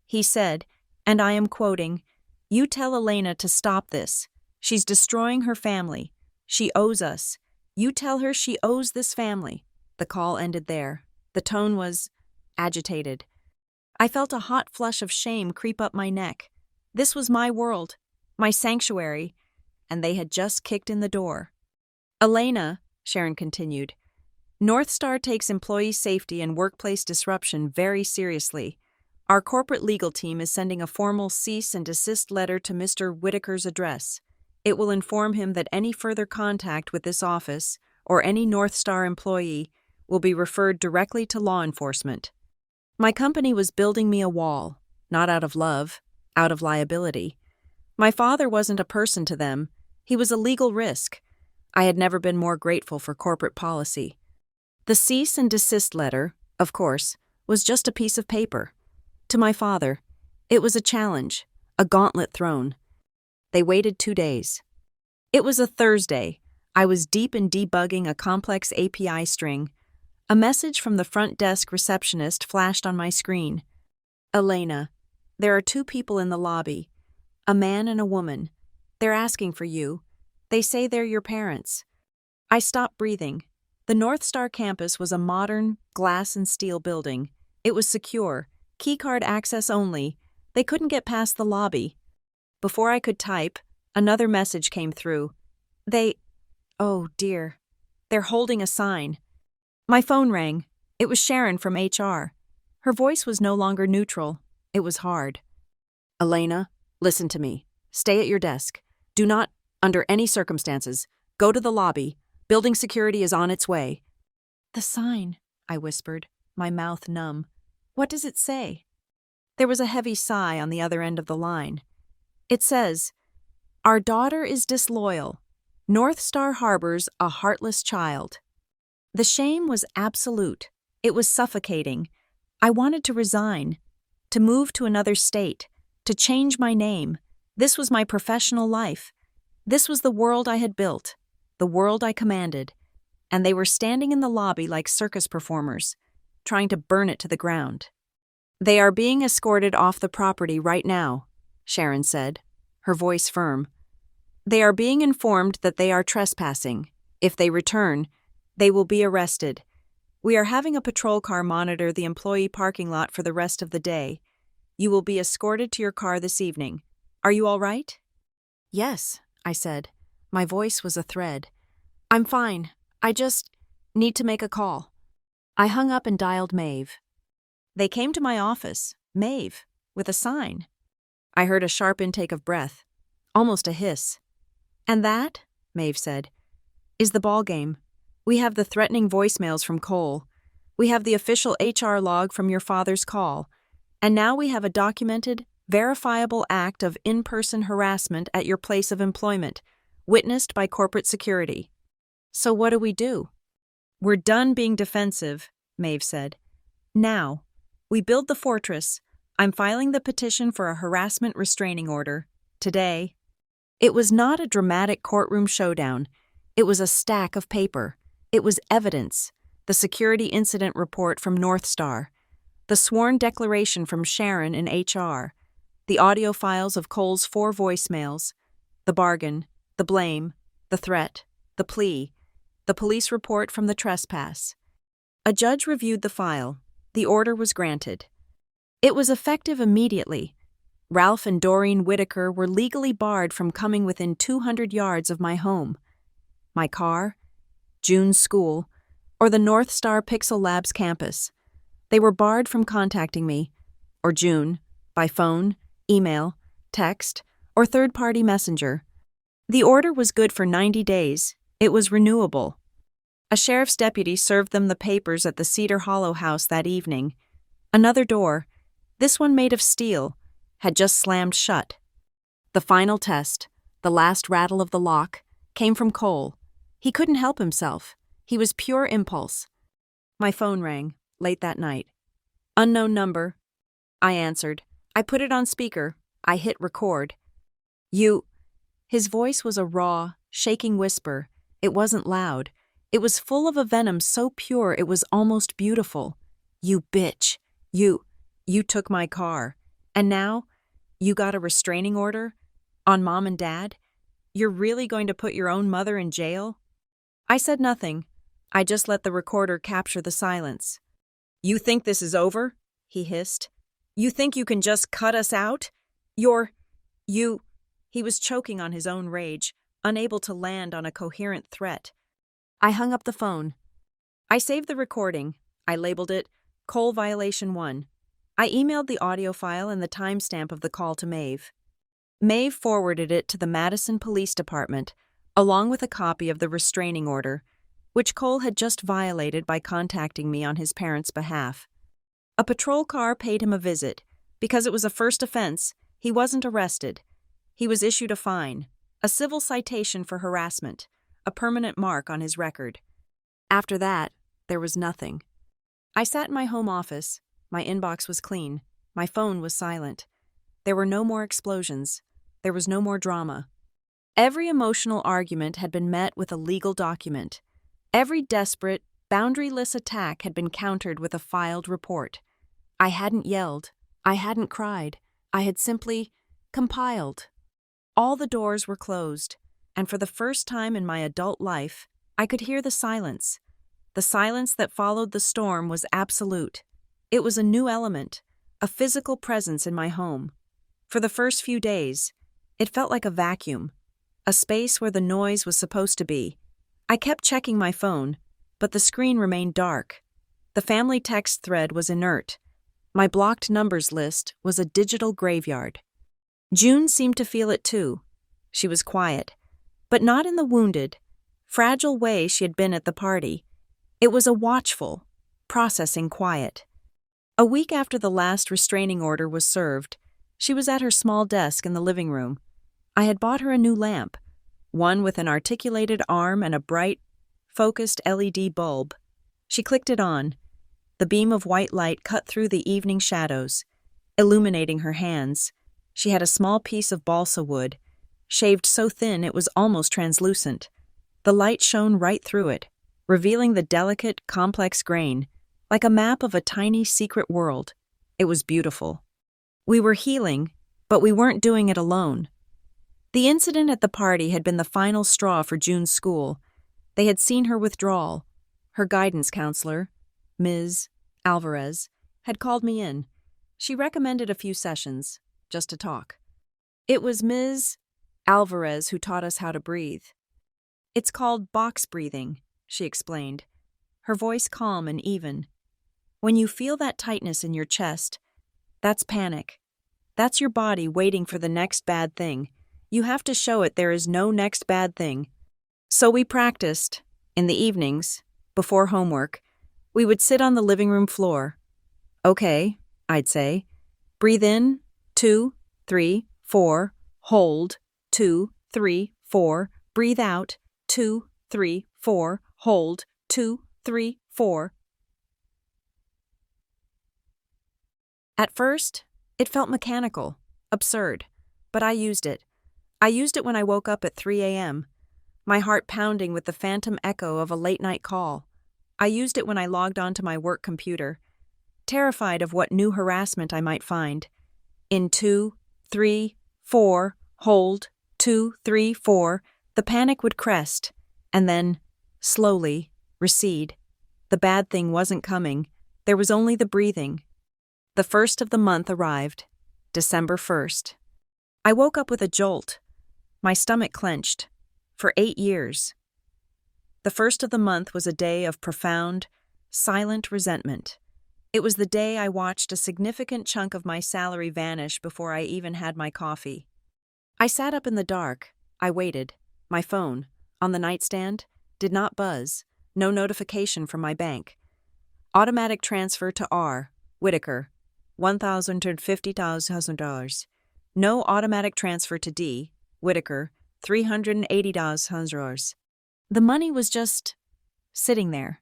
He said, and I am quoting, "You tell Elena to stop this. She's destroying her family. She owes us. You tell her she owes this family." The call ended there. The tone was agitated. I felt a hot flush of shame creep up my neck. This was my world, my sanctuary, and they had just kicked in the door. "Elena," Sharon continued, "North Star takes employee safety and workplace disruption very seriously. Our corporate legal team is sending a formal cease and desist letter to Mr. Whitaker's address. It will inform him that any further contact with this office or any North Star employee will be referred directly to law enforcement." My company was building me a wall, not out of love, out of liability. My father wasn't a person to them. He was a legal risk. I had never been more grateful for corporate policy. The cease and desist letter, of course, was just a piece of paper. To my father, it was a challenge, a gauntlet thrown. They waited 2 days. It was a Thursday. I was deep in debugging a complex API string. A message from the front desk receptionist flashed on my screen. "Elena, there are 2 people in the lobby, a man and a woman. They're asking for you. They say they're your parents." I stopped breathing. The North Star campus was a modern, glass and steel building. It was secure, keycard access only. They couldn't get past the lobby. Before I could type, another message came through. Oh dear, they're holding a sign. My phone rang. It was Sharon from HR. Her voice was no longer neutral. It was hard. "Elena, listen to me. Stay at your desk. Do not, under any circumstances, go to the lobby. Building security is on its way." "The sign," I whispered, my mouth numb. "What does it say?" There was a heavy sigh on the other end of the line. It says, "Our daughter is disloyal. North Star harbors a heartless child." The shame was absolute. It was suffocating. I wanted to resign, to move to another state, to change my name. This was my professional life. This was the world I had built, the world I commanded, and they were standing in the lobby like circus performers, trying to burn it to the ground. "They are being escorted off the property right now," Sharon said, her voice firm. "They are being informed that they are trespassing. If they return, they will be arrested. We are having a patrol car monitor the employee parking lot for the rest of the day. You will be escorted to your car this evening. Are you all right?" "Yes," I said. My voice was a thread. "I'm fine. I just need to make a call." I hung up and dialed Maeve. They came to my office, Maeve, with a sign. I heard a sharp intake of breath, almost a hiss. "And that," Maeve said, "is the ball game. We have the threatening voicemails from Cole. We have the official HR log from your father's call. And now we have a documented, verifiable act of in-person harassment at your place of employment, witnessed by corporate security. So what do? We're done being defensive, Maeve said. Now, we build the fortress. I'm filing the petition for a harassment restraining order. Today. It was not a dramatic courtroom showdown. It was a stack of paper. It was evidence. The security incident report from North Star. The sworn declaration from Sharon in HR. The audio files of Cole's 4 voicemails. The bargain. The blame. The threat. The plea. The police report from the trespass. A judge reviewed the file. The order was granted. It was effective immediately. Ralph and Doreen Whitaker were legally barred from coming within 200 yards of my home. My car, June's school, or the North Star Pixel Labs campus. They were barred from contacting me, or June, by phone, email, text, or third-party messenger. The order was good for 90 days. It was renewable. A sheriff's deputy served them the papers at the Cedar Hollow house that evening. Another door, this one made of steel, had just slammed shut. The final test, the last rattle of the lock, came from Cole. He couldn't help himself. He was pure impulse. My phone rang, late that night. Unknown number. I answered. I put it on speaker. I hit record. You. His voice was a raw, shaking whisper. It wasn't loud. It was full of a venom so pure it was almost beautiful. You bitch. You took my car. And now, you got a restraining order? On Mom and Dad? You're really going to put your own mother in jail? I said nothing. I just let the recorder capture the silence. You think this is over? He hissed. You think you can just cut us out? He was choking on his own rage, unable to land on a coherent threat. I hung up the phone. I saved the recording. I labeled it Cole Violation 1. I emailed the audio file and the timestamp of the call to Maeve. Maeve forwarded it to the Madison Police Department, along with a copy of the restraining order, which Cole had just violated by contacting me on his parents' behalf. A patrol car paid him a visit. Because it was a first offense, he wasn't arrested. He was issued a fine, a civil citation for harassment, a permanent mark on his record. After that, there was nothing. I sat in my home office. My inbox was clean. My phone was silent. There were no more explosions. There was no more drama. Every emotional argument had been met with a legal document. Every desperate, boundaryless attack had been countered with a filed report. I hadn't yelled. I hadn't cried. I had simply compiled. All the doors were closed, and for the first time in my adult life, I could hear the silence. The silence that followed the storm was absolute. It was a new element, a physical presence in my home. For the first few days, it felt like a vacuum, a space where the noise was supposed to be. I kept checking my phone, but the screen remained dark. The family text thread was inert. My blocked numbers list was a digital graveyard. June seemed to feel it too. She was quiet, but not in the wounded, fragile way she had been at the party. It was a watchful, processing quiet. A week after the last restraining order was served, she was at her small desk in the living room. I had bought her a new lamp, one with an articulated arm and a bright, focused LED bulb. She clicked it on. The beam of white light cut through the evening shadows, illuminating her hands. She had a small piece of balsa wood, shaved so thin it was almost translucent. The light shone right through it, revealing the delicate, complex grain, like a map of a tiny secret world. It was beautiful. We were healing, but we weren't doing it alone. The incident at the party had been the final straw for June's school. They had seen her withdrawal. Her guidance counselor, Ms. Alvarez, had called me in. She recommended a few sessions, just to talk. It was Ms. Alvarez who taught us how to breathe. It's called box breathing, she explained, her voice calm and even. When you feel that tightness in your chest, that's panic. That's your body waiting for the next bad thing. You have to show it there is no next bad thing. So we practiced, In the evenings, before homework, we would sit on the living room floor. Okay, I'd say. Breathe in, 2, 3, 4, hold, 2, 3, 4, breathe out, 2, 3, 4, hold, 2, 3, 4. At first, it felt mechanical, absurd, but I used it. I used it when I woke up at 3 a.m., my heart pounding with the phantom echo of a late-night call. I used it when I logged onto my work computer, terrified of what new harassment I might find. In 2, 3, 4, hold, 2, 3, 4, the panic would crest, and then, slowly, recede. The bad thing wasn't coming. There was only the breathing. The first of the month arrived, December 1st. I woke up with a jolt. My stomach clenched. For 8 years. The first of the month was a day of profound, silent resentment. It was the day I watched a significant chunk of my salary vanish before I even had my coffee. I sat up in the dark. I waited. My phone, on the nightstand, did not buzz. No notification from my bank. Automatic transfer to R. Whitaker, $1,050,000. No automatic transfer to D. Whitaker, $380,000. The money was just sitting there.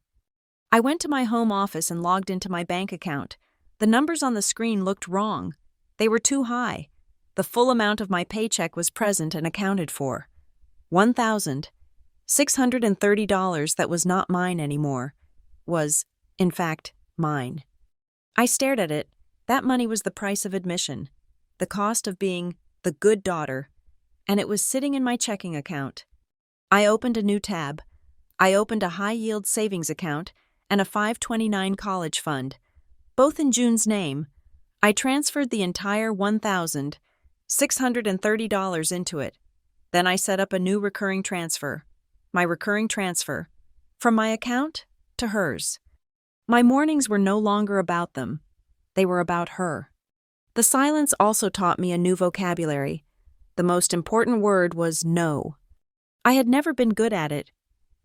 I went to my home office and logged into my bank account. The numbers on the screen looked wrong. They were too high. The full amount of my paycheck was present and accounted for. $1,630 that was not mine anymore was, in fact, mine. I stared at it. That money was the price of admission, the cost of being the good daughter, and it was sitting in my checking account. I opened a new tab. I opened a high-yield savings account and a 529 college fund, both in June's name. I transferred the entire $1,630 into it. Then I set up a new recurring transfer, my recurring transfer, from my account to hers. My mornings were no longer about them. They were about her. The silence also taught me a new vocabulary. The most important word was no. I had never been good at it.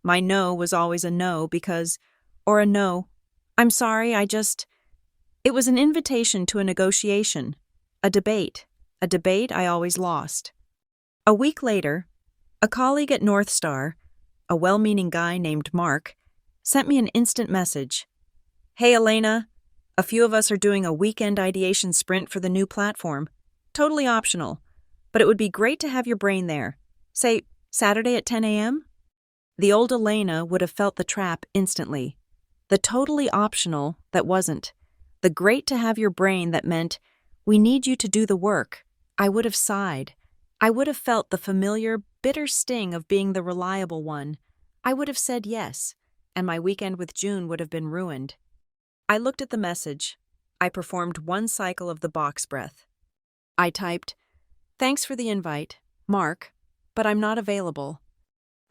My no was always a no because, or a no, I'm sorry, it was an invitation to a negotiation, a debate I always lost. A week later, a colleague at North Star, a well-meaning guy named Mark, sent me an instant message. Hey Elena, a few of us are doing a weekend ideation sprint for the new platform. Totally optional. But it would be great to have your brain there. Say, Saturday at 10 a.m.? The old Elena would have felt the trap instantly. The totally optional that wasn't. The great to have your brain that meant, we need you to do the work. I would have sighed. I would have felt the familiar, bitter sting of being the reliable one. I would have said yes, and my weekend with June would have been ruined. I looked at the message. I performed one cycle of the box breath. I typed, Thanks for the invite, Mark, but I'm not available.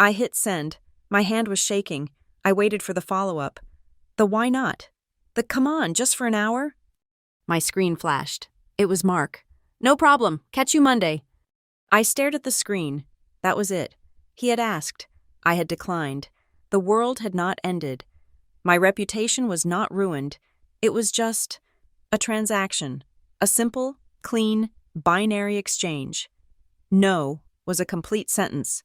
I hit send. My hand was shaking. I waited for the follow-up. The why not? The come on, just for an hour? My screen flashed. It was Mark. No problem. Catch you Monday. I stared at the screen. That was it. He had asked. I had declined. The world had not ended. My reputation was not ruined. It was just a transaction. A simple, clean, binary exchange. No was a complete sentence.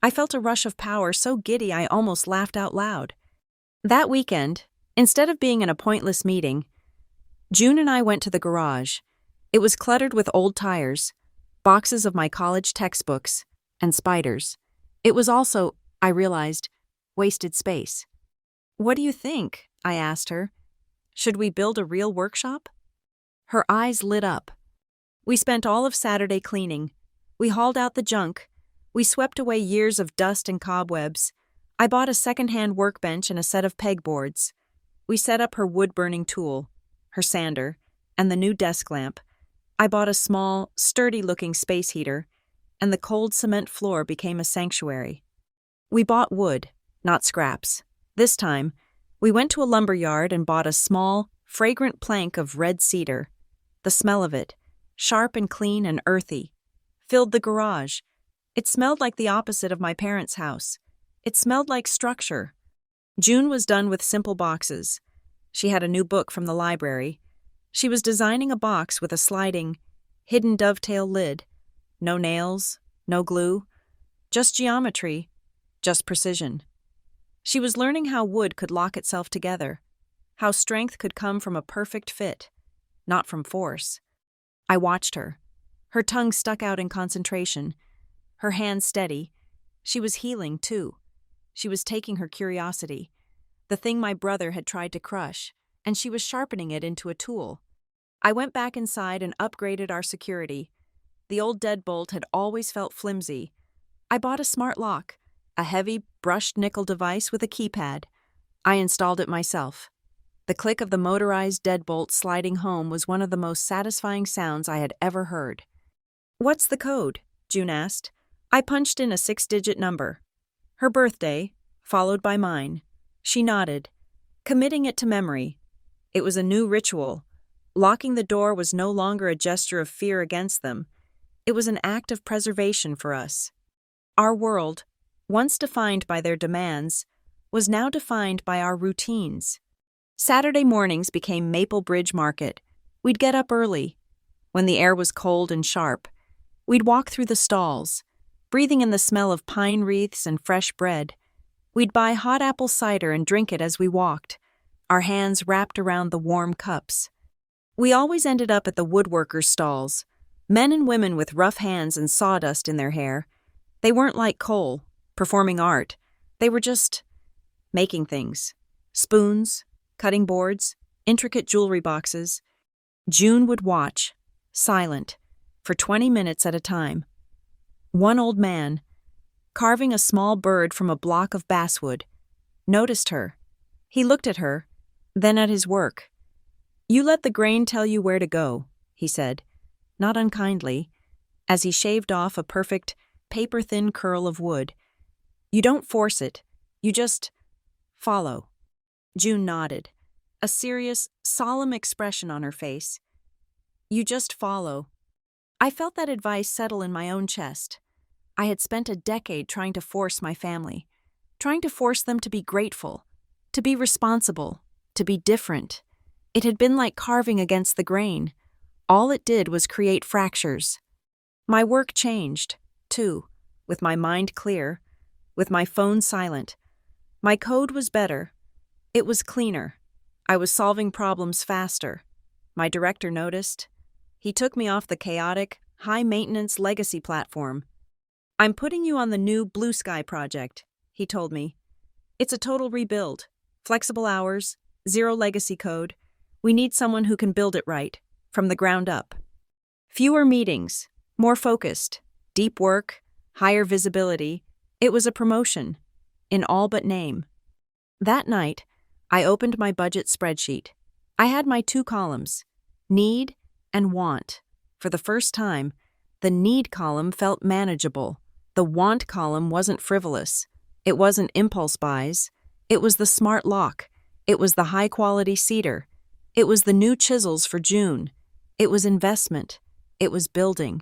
I felt a rush of power so giddy I almost laughed out loud. That weekend, instead of being in a pointless meeting, June and I went to the garage. It was cluttered with old tires, boxes of my college textbooks, and spiders. It was also, I realized, wasted space. What do you think? I asked her. Should we build a real workshop? Her eyes lit up. We spent all of Saturday cleaning. We hauled out the junk. We swept away years of dust and cobwebs. I bought a second-hand workbench and a set of pegboards. We set up her wood-burning tool, her sander, and the new desk lamp. I bought a small, sturdy-looking space heater, and the cold cement floor became a sanctuary. We bought wood, not scraps. This time, we went to a lumber yard and bought a small, fragrant plank of red cedar. The smell of it, sharp and clean and earthy, filled the garage. It smelled like the opposite of my parents' house. It smelled like structure, June was done with simple boxes. She had a new book from the library. She was designing a box with a sliding, hidden dovetail lid. No nails, no glue, just geometry, just precision. She was learning how wood could lock itself together, how strength could come from a perfect fit, not from force. I watched her. Her tongue stuck out in concentration, her hands steady. She was healing, too. She was taking her curiosity, the thing my brother had tried to crush, and she was sharpening it into a tool. I went back inside and upgraded our security. The old deadbolt had always felt flimsy. I bought a smart lock, a heavy, brushed nickel device with a keypad. I installed it myself. The click of the motorized deadbolt sliding home was one of the most satisfying sounds I had ever heard. "What's the code?" June asked. I punched in a 6-digit number. Her birthday, followed by mine. She nodded, committing it to memory. It was a new ritual. Locking the door was no longer a gesture of fear against them. It was an act of preservation for us. Our world, once defined by their demands, was now defined by our routines. Saturday mornings became Maple Bridge Market. We'd get up early. When the air was cold and sharp, we'd walk through the stalls, breathing in the smell of pine wreaths and fresh bread. We'd buy hot apple cider and drink it as we walked, our hands wrapped around the warm cups. We always ended up at the woodworkers' stalls, men and women with rough hands and sawdust in their hair. They weren't like coal, performing art. They were just making things. Spoons, cutting boards, intricate jewelry boxes. June would watch, silent, for 20 minutes at a time. One old man, carving a small bird from a block of basswood, noticed her. He looked at her, then at his work. "You let the grain tell you where to go," he said, not unkindly, as he shaved off a perfect, paper-thin curl of wood. "You don't force it, you just follow." June nodded, a serious, solemn expression on her face. "You just follow." I felt that advice settle in my own chest. I had spent a decade trying to force my family, trying to force them to be grateful, to be responsible, to be different. It had been like carving against the grain. All it did was create fractures. My work changed, too, with my mind clear, with my phone silent. My code was better. It was cleaner. I was solving problems faster. My director noticed. He took me off the chaotic, high-maintenance legacy platform. "I'm putting you on the new Blue Sky project," he told me. "It's a total rebuild. Flexible hours, zero legacy code. We need someone who can build it right, from the ground up. Fewer meetings, more focused, deep work, higher visibility. It was a promotion, in all but name." That night, I opened my budget spreadsheet. I had my 2 columns, need and want. For the first time, the need column felt manageable. The want column wasn't frivolous. It wasn't impulse buys. It was the smart lock. It was the high-quality cedar. It was the new chisels for June. It was investment. It was building.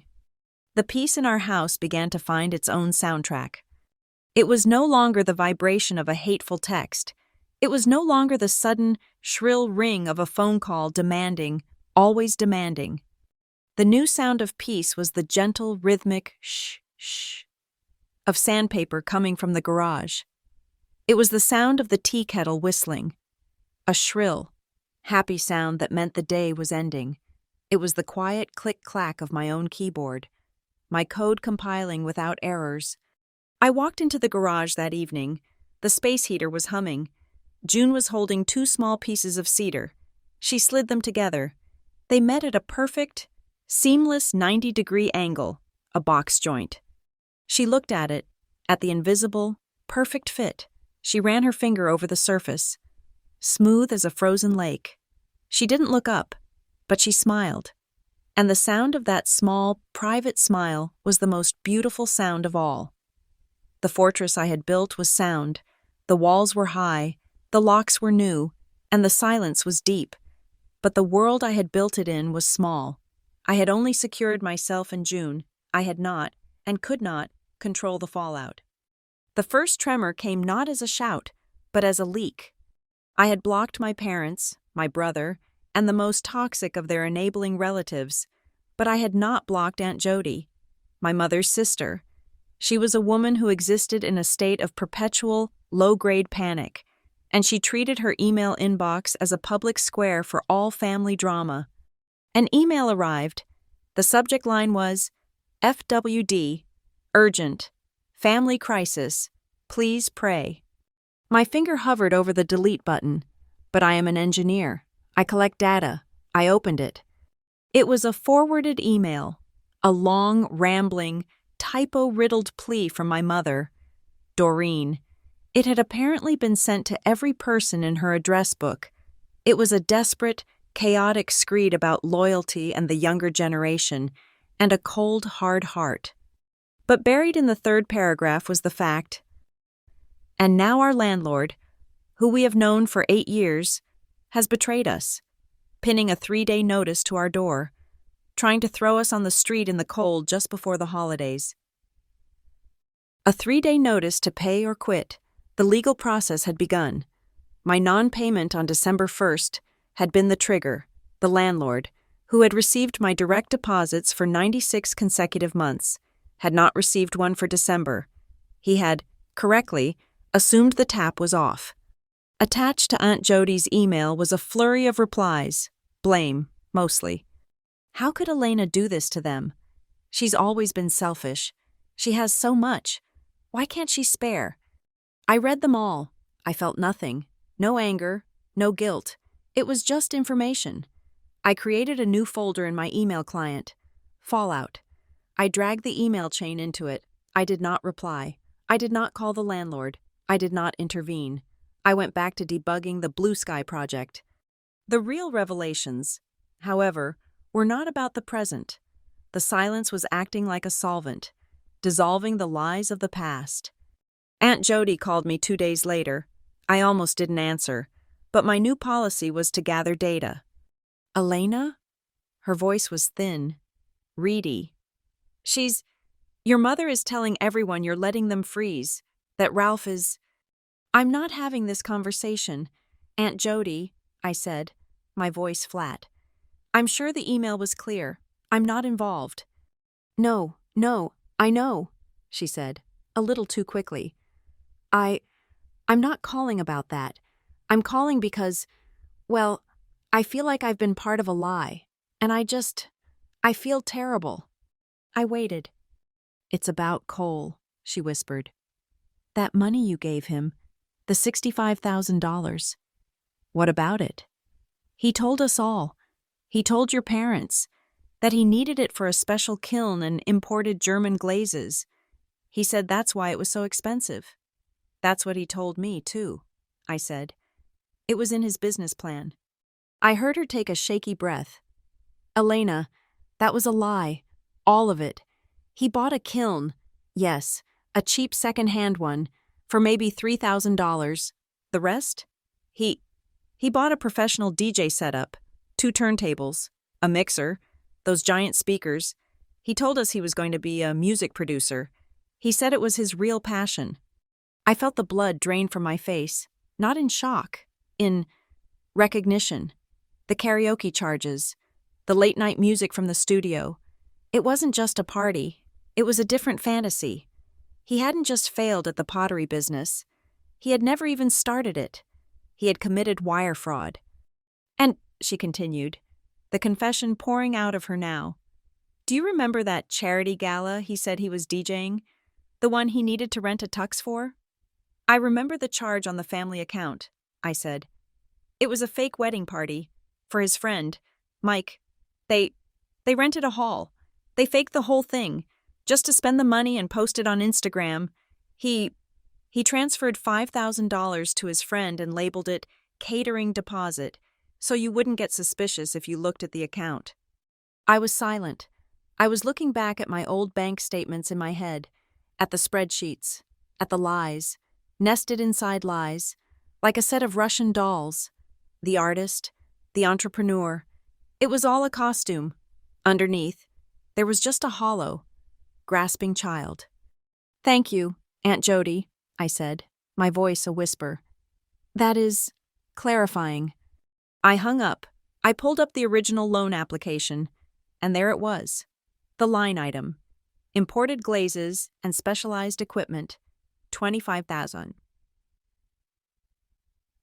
The peace in our house began to find its own soundtrack. It was no longer the vibration of a hateful text. It was no longer the sudden, shrill ring of a phone call demanding, always demanding. The new sound of peace was the gentle, rhythmic shh, shh of sandpaper coming from the garage. It was the sound of the tea kettle whistling, a shrill, happy sound that meant the day was ending. It was the quiet click-clack of my own keyboard, my code compiling without errors. I walked into the garage that evening. The space heater was humming. June was holding 2 small pieces of cedar. She slid them together. They met at a perfect, seamless 90-degree angle, a box joint. She looked at it, at the invisible, perfect fit. She ran her finger over the surface, smooth as a frozen lake. She didn't look up, but she smiled. And the sound of that small, private smile was the most beautiful sound of all. The fortress I had built was sound. The walls were high, the locks were new, and the silence was deep. But the world I had built it in was small. I had only secured myself and June. I had not, and could not, control the fallout. The first tremor came not as a shout, but as a leak. I had blocked my parents, my brother, and the most toxic of their enabling relatives, but I had not blocked Aunt Jody, my mother's sister. She was a woman who existed in a state of perpetual, low-grade panic, and she treated her email inbox as a public square for all family drama. An email arrived. The subject line was, FWD, urgent, family crisis, please pray. My finger hovered over the delete button, but I am an engineer. I collect data. I opened it. It was a forwarded email, a long, rambling, typo-riddled plea from my mother, Doreen. It had apparently been sent to every person in her address book. It was a desperate, chaotic screed about loyalty and the younger generation, and a cold, hard heart. But buried in the third paragraph was the fact, and now our landlord, who we have known for 8 years, has betrayed us, pinning a 3-day notice to our door, trying to throw us on the street in the cold just before the holidays. A 3-day notice to pay or quit. The legal process had begun. My non-payment on December 1st had been the trigger. The landlord, who had received my direct deposits for 96 consecutive months, had not received one for December. He had, correctly, assumed the tap was off. Attached to Aunt Jody's email was a flurry of replies, blame, mostly. How could Elena do this to them? She's always been selfish. She has so much. Why can't she spare? I read them all. I felt nothing. No anger, no guilt. It was just information. I created a new folder in my email client. Fallout. I dragged the email chain into it. I did not reply. I did not call the landlord. I did not intervene. I went back to debugging the Blue Sky project. The real revelations, however, were not about the present. The silence was acting like a solvent, dissolving the lies of the past. Aunt Jody called me 2 days later. I almost didn't answer, but my new policy was to gather data. Elena? Her voice was thin, reedy. Your mother is telling everyone you're letting them freeze, that Ralph is... I'm not having this conversation. Aunt Jody, I said, my voice flat. I'm sure the email was clear. I'm not involved. No, I know, she said, a little too quickly. I'm not calling about that. I'm calling because, well, I feel like I've been part of a lie, and I feel terrible. I waited. It's about Cole, she whispered. That money you gave him, the $65,000. What about it? He told us all. He told your parents that he needed it for a special kiln and imported German glazes. He said that's why it was so expensive. That's what he told me, too, I said. It was in his business plan. I heard her take a shaky breath. Elena, that was a lie. All of it. He bought a kiln. Yes, a cheap second-hand one, for maybe $3,000. The rest? He bought a professional DJ setup, 2 turntables, a mixer, those giant speakers. He told us he was going to be a music producer. He said it was his real passion. I felt the blood drain from my face, not in shock, in recognition. The karaoke charges, the late-night music from the studio. It wasn't just a party. It was a different fantasy. He hadn't just failed at the pottery business. He had never even started it. He had committed wire fraud. And, she continued, the confession pouring out of her now. Do you remember that charity gala he said he was DJing? The one he needed to rent a tux for? I remember the charge on the family account, I said. It was a fake wedding party for his friend, Mike. They rented a hall. They faked the whole thing, just to spend the money and post it on Instagram. He transferred $5,000 to his friend and labeled it catering deposit, so you wouldn't get suspicious if you looked at the account. I was silent. I was looking back at my old bank statements in my head, at the spreadsheets, at the lies, nested inside lies, like a set of Russian dolls. The artist, the entrepreneur. It was all a costume. Underneath, there was just a hollow, grasping child. Thank you, Aunt Jody, I said, my voice a whisper. That is clarifying. I hung up. I pulled up the original loan application, and there it was. The line item: imported glazes and specialized equipment, 25,000.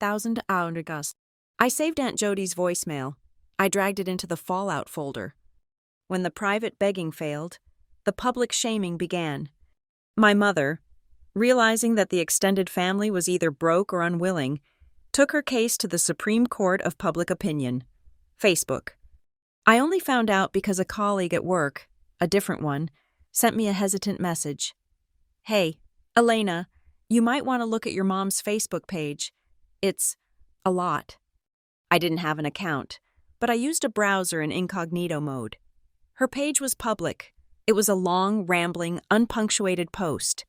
I saved Aunt Jody's voicemail. I dragged it into the Fallout folder. When the private begging failed, the public shaming began. My mother, realizing that the extended family was either broke or unwilling, took her case to the Supreme Court of Public Opinion. Facebook. I only found out because a colleague at work, a different one, sent me a hesitant message. Hey, Elena, you might want to look at your mom's Facebook page. It's a lot. I didn't have an account, but I used a browser in incognito mode. Her page was public. It was a long, rambling, unpunctuated post.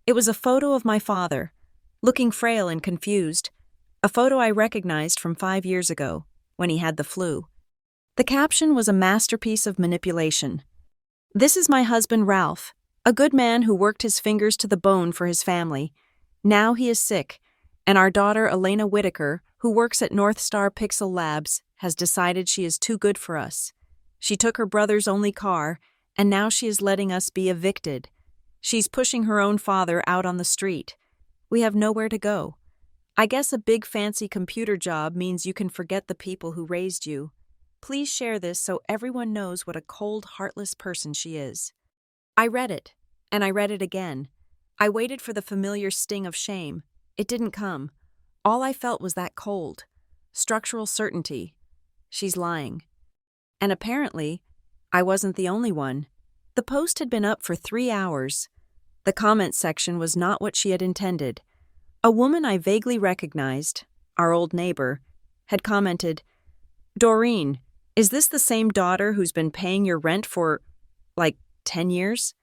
It was a photo of my father, looking frail and confused, a photo I recognized from 5 years ago, when he had the flu. The caption was a masterpiece of manipulation. This is my husband Ralph, a good man who worked his fingers to the bone for his family. Now he is sick, and our daughter Elena Whitaker, who works at North Star Pixel Labs, has decided she is too good for us. She took her brother's only car, and now she is letting us be evicted. She's pushing her own father out on the street. We have nowhere to go. I guess a big fancy computer job means you can forget the people who raised you. Please share this so everyone knows what a cold, heartless person she is. I read it, and I read it again. I waited for the familiar sting of shame. It didn't come. All I felt was that cold, structural certainty. She's lying. And apparently, I wasn't the only one. The post had been up for 3 hours. The comment section was not what she had intended. A woman I vaguely recognized, our old neighbor, had commented, "Doreen, is this the same daughter who's been paying your rent for, 10 years?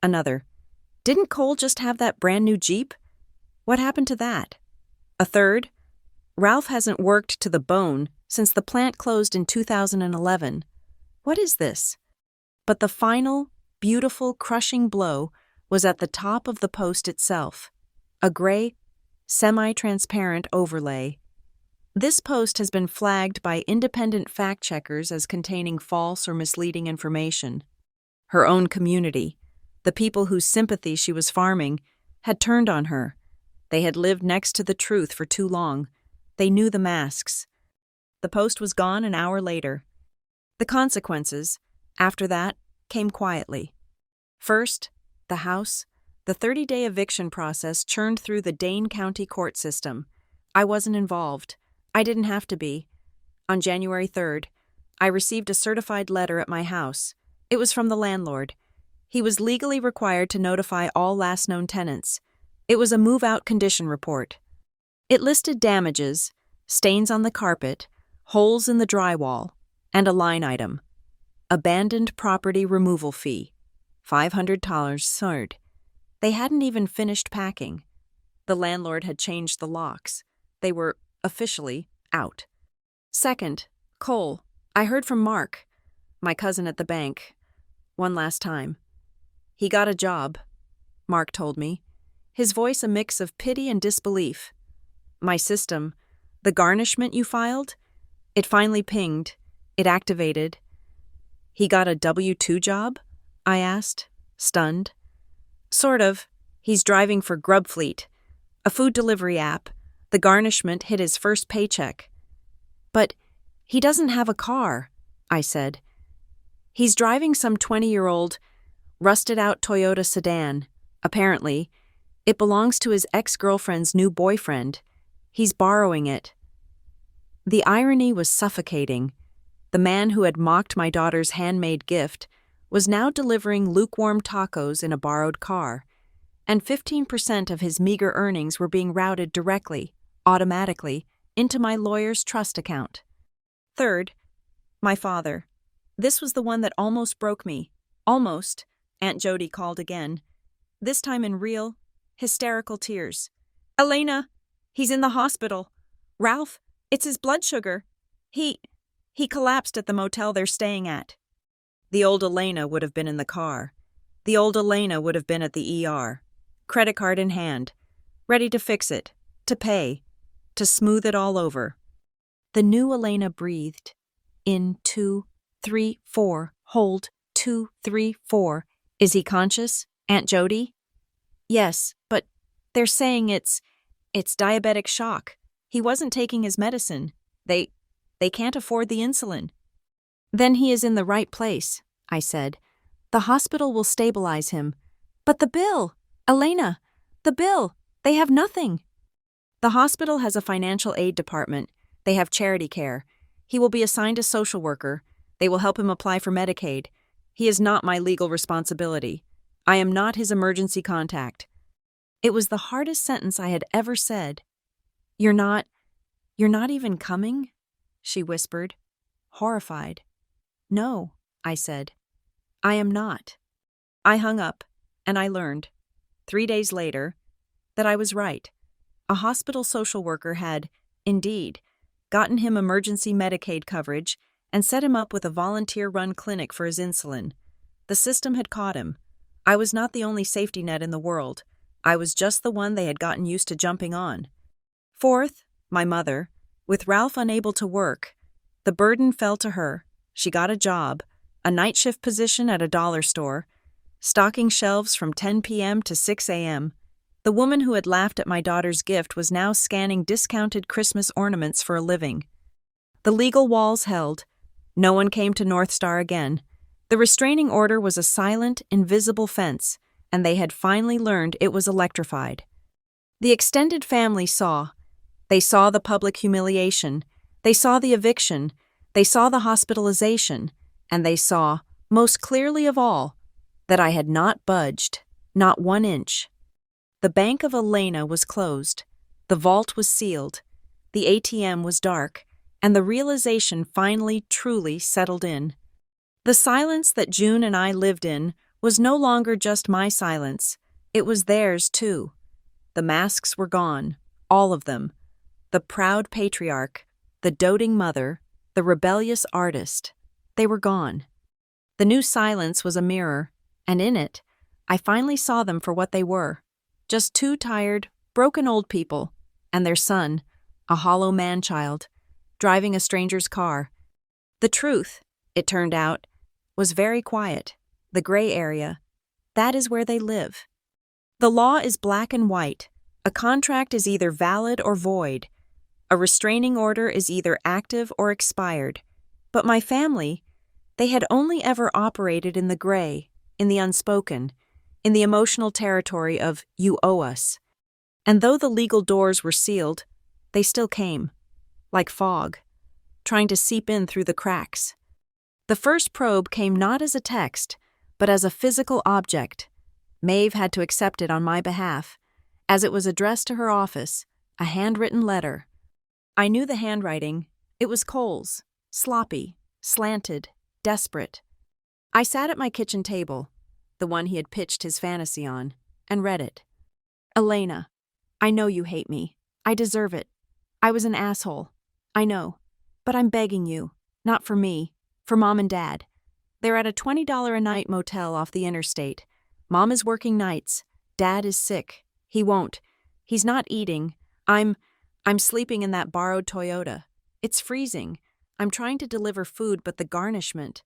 Another, "Didn't Cole just have that brand new Jeep? What happened to that?" A third, "Ralph hasn't worked to the bone since the plant closed in 2011. What is this?" But the final, beautiful, crushing blow was at the top of the post itself, a gray, semi-transparent overlay. This post has been flagged by independent fact-checkers as containing false or misleading information. Her own community, the people whose sympathy she was farming, had turned on her. They had lived next to the truth for too long. They knew the masks. The post was gone an hour later. The consequences, after that, came quietly. First, the house. The 30-day eviction process churned through the Dane County court system. I wasn't involved. I didn't have to be. On January 3rd, I received a certified letter at my house. It was from the landlord. He was legally required to notify all last known tenants. It was a move-out condition report. It listed damages, stains on the carpet, holes in the drywall, and a line item: abandoned property removal fee, $500 third. They hadn't even finished packing. The landlord had changed the locks. They were officially out. Second, Cole. I heard from Mark, my cousin at the bank, one last time. He got a job, Mark told me, his voice a mix of pity and disbelief. My system, the garnishment you filed, it finally pinged. It activated. He got a W-2 job? I asked, stunned. Sort of. He's driving for Grubfleet, a food delivery app. The garnishment hit his first paycheck. But he doesn't have a car, I said. He's driving some 20-year-old, rusted-out Toyota sedan. Apparently, it belongs to his ex-girlfriend's new boyfriend. He's borrowing it. The irony was suffocating. The man who had mocked my daughter's handmade gift was now delivering lukewarm tacos in a borrowed car, and 15% of his meager earnings were being routed directly, automatically, into my lawyer's trust account. Third, my father. This was the one that almost broke me. Almost, Aunt Jody called again, this time in real, hysterical tears. "Elena, he's in the hospital. Ralph, it's his blood sugar. He collapsed at the motel they're staying at." The old Elena would have been in the car. The old Elena would have been at the ER, credit card in hand, ready to fix it, to pay. to smooth it all over. The new Elena breathed. In 2, 3, 4. Hold. 2, 3, 4. Is he conscious, Aunt Jody? Yes, but they're saying it's diabetic shock. He wasn't taking his medicine. They can't afford the insulin. Then he is in the right place, I said. The hospital will stabilize him. But the bill! Elena, the bill! They have nothing. The hospital has a financial aid department. They have charity care. He will be assigned a social worker. They will help him apply for Medicaid. He is not my legal responsibility. I am not his emergency contact. It was the hardest sentence I had ever said. You're not even coming? She whispered, horrified. No, I said. I am not. I hung up, and I learned, 3 days later, that I was right. A hospital social worker had, indeed, gotten him emergency Medicaid coverage and set him up with a volunteer-run clinic for his insulin. The system had caught him. I was not the only safety net in the world. I was just the one they had gotten used to jumping on. Fourth, my mother. With Ralph unable to work, the burden fell to her. She got a job, a night shift position at a dollar store, stocking shelves from 10 p.m. to 6 a.m. The woman who had laughed at my daughter's gift was now scanning discounted Christmas ornaments for a living. The legal walls held. No one came to North Star again. The restraining order was a silent, invisible fence, and they had finally learned it was electrified. The extended family saw. They saw the public humiliation. They saw the eviction. They saw the hospitalization. And they saw, most clearly of all, that I had not budged, not 1 inch. The bank of Elena was closed. The vault was sealed. The ATM was dark. And the realization finally truly settled in. The silence that June and I lived in was no longer just my silence. It was theirs, too. The masks were gone, all of them. The proud patriarch, the doting mother, the rebellious artist. They were gone. The new silence was a mirror, and in it, I finally saw them for what they were. Just 2 tired, broken old people, and their son, a hollow man-child, driving a stranger's car. The truth, it turned out, was very quiet. The gray area, that is where they live. The law is black and white. A contract is either valid or void. A restraining order is either active or expired. But my family, they had only ever operated in the gray, in the unspoken, in the emotional territory of "you owe us." And though the legal doors were sealed, they still came, like fog, trying to seep in through the cracks. The first probe came not as a text, but as a physical object. Maeve had to accept it on my behalf, as it was addressed to her office, a handwritten letter. I knew the handwriting. It was Cole's, sloppy, slanted, desperate. I sat at my kitchen table, the one he had pitched his fantasy on, and read it. Elena, I know you hate me. I deserve it. I was an asshole. I know. But I'm begging you, not for me, for Mom and Dad. They're at a $20 a night motel off the interstate. Mom is working nights. Dad is sick. He won't. He's not eating. I'm sleeping in that borrowed Toyota. It's freezing. I'm trying to deliver food, but the garnishment.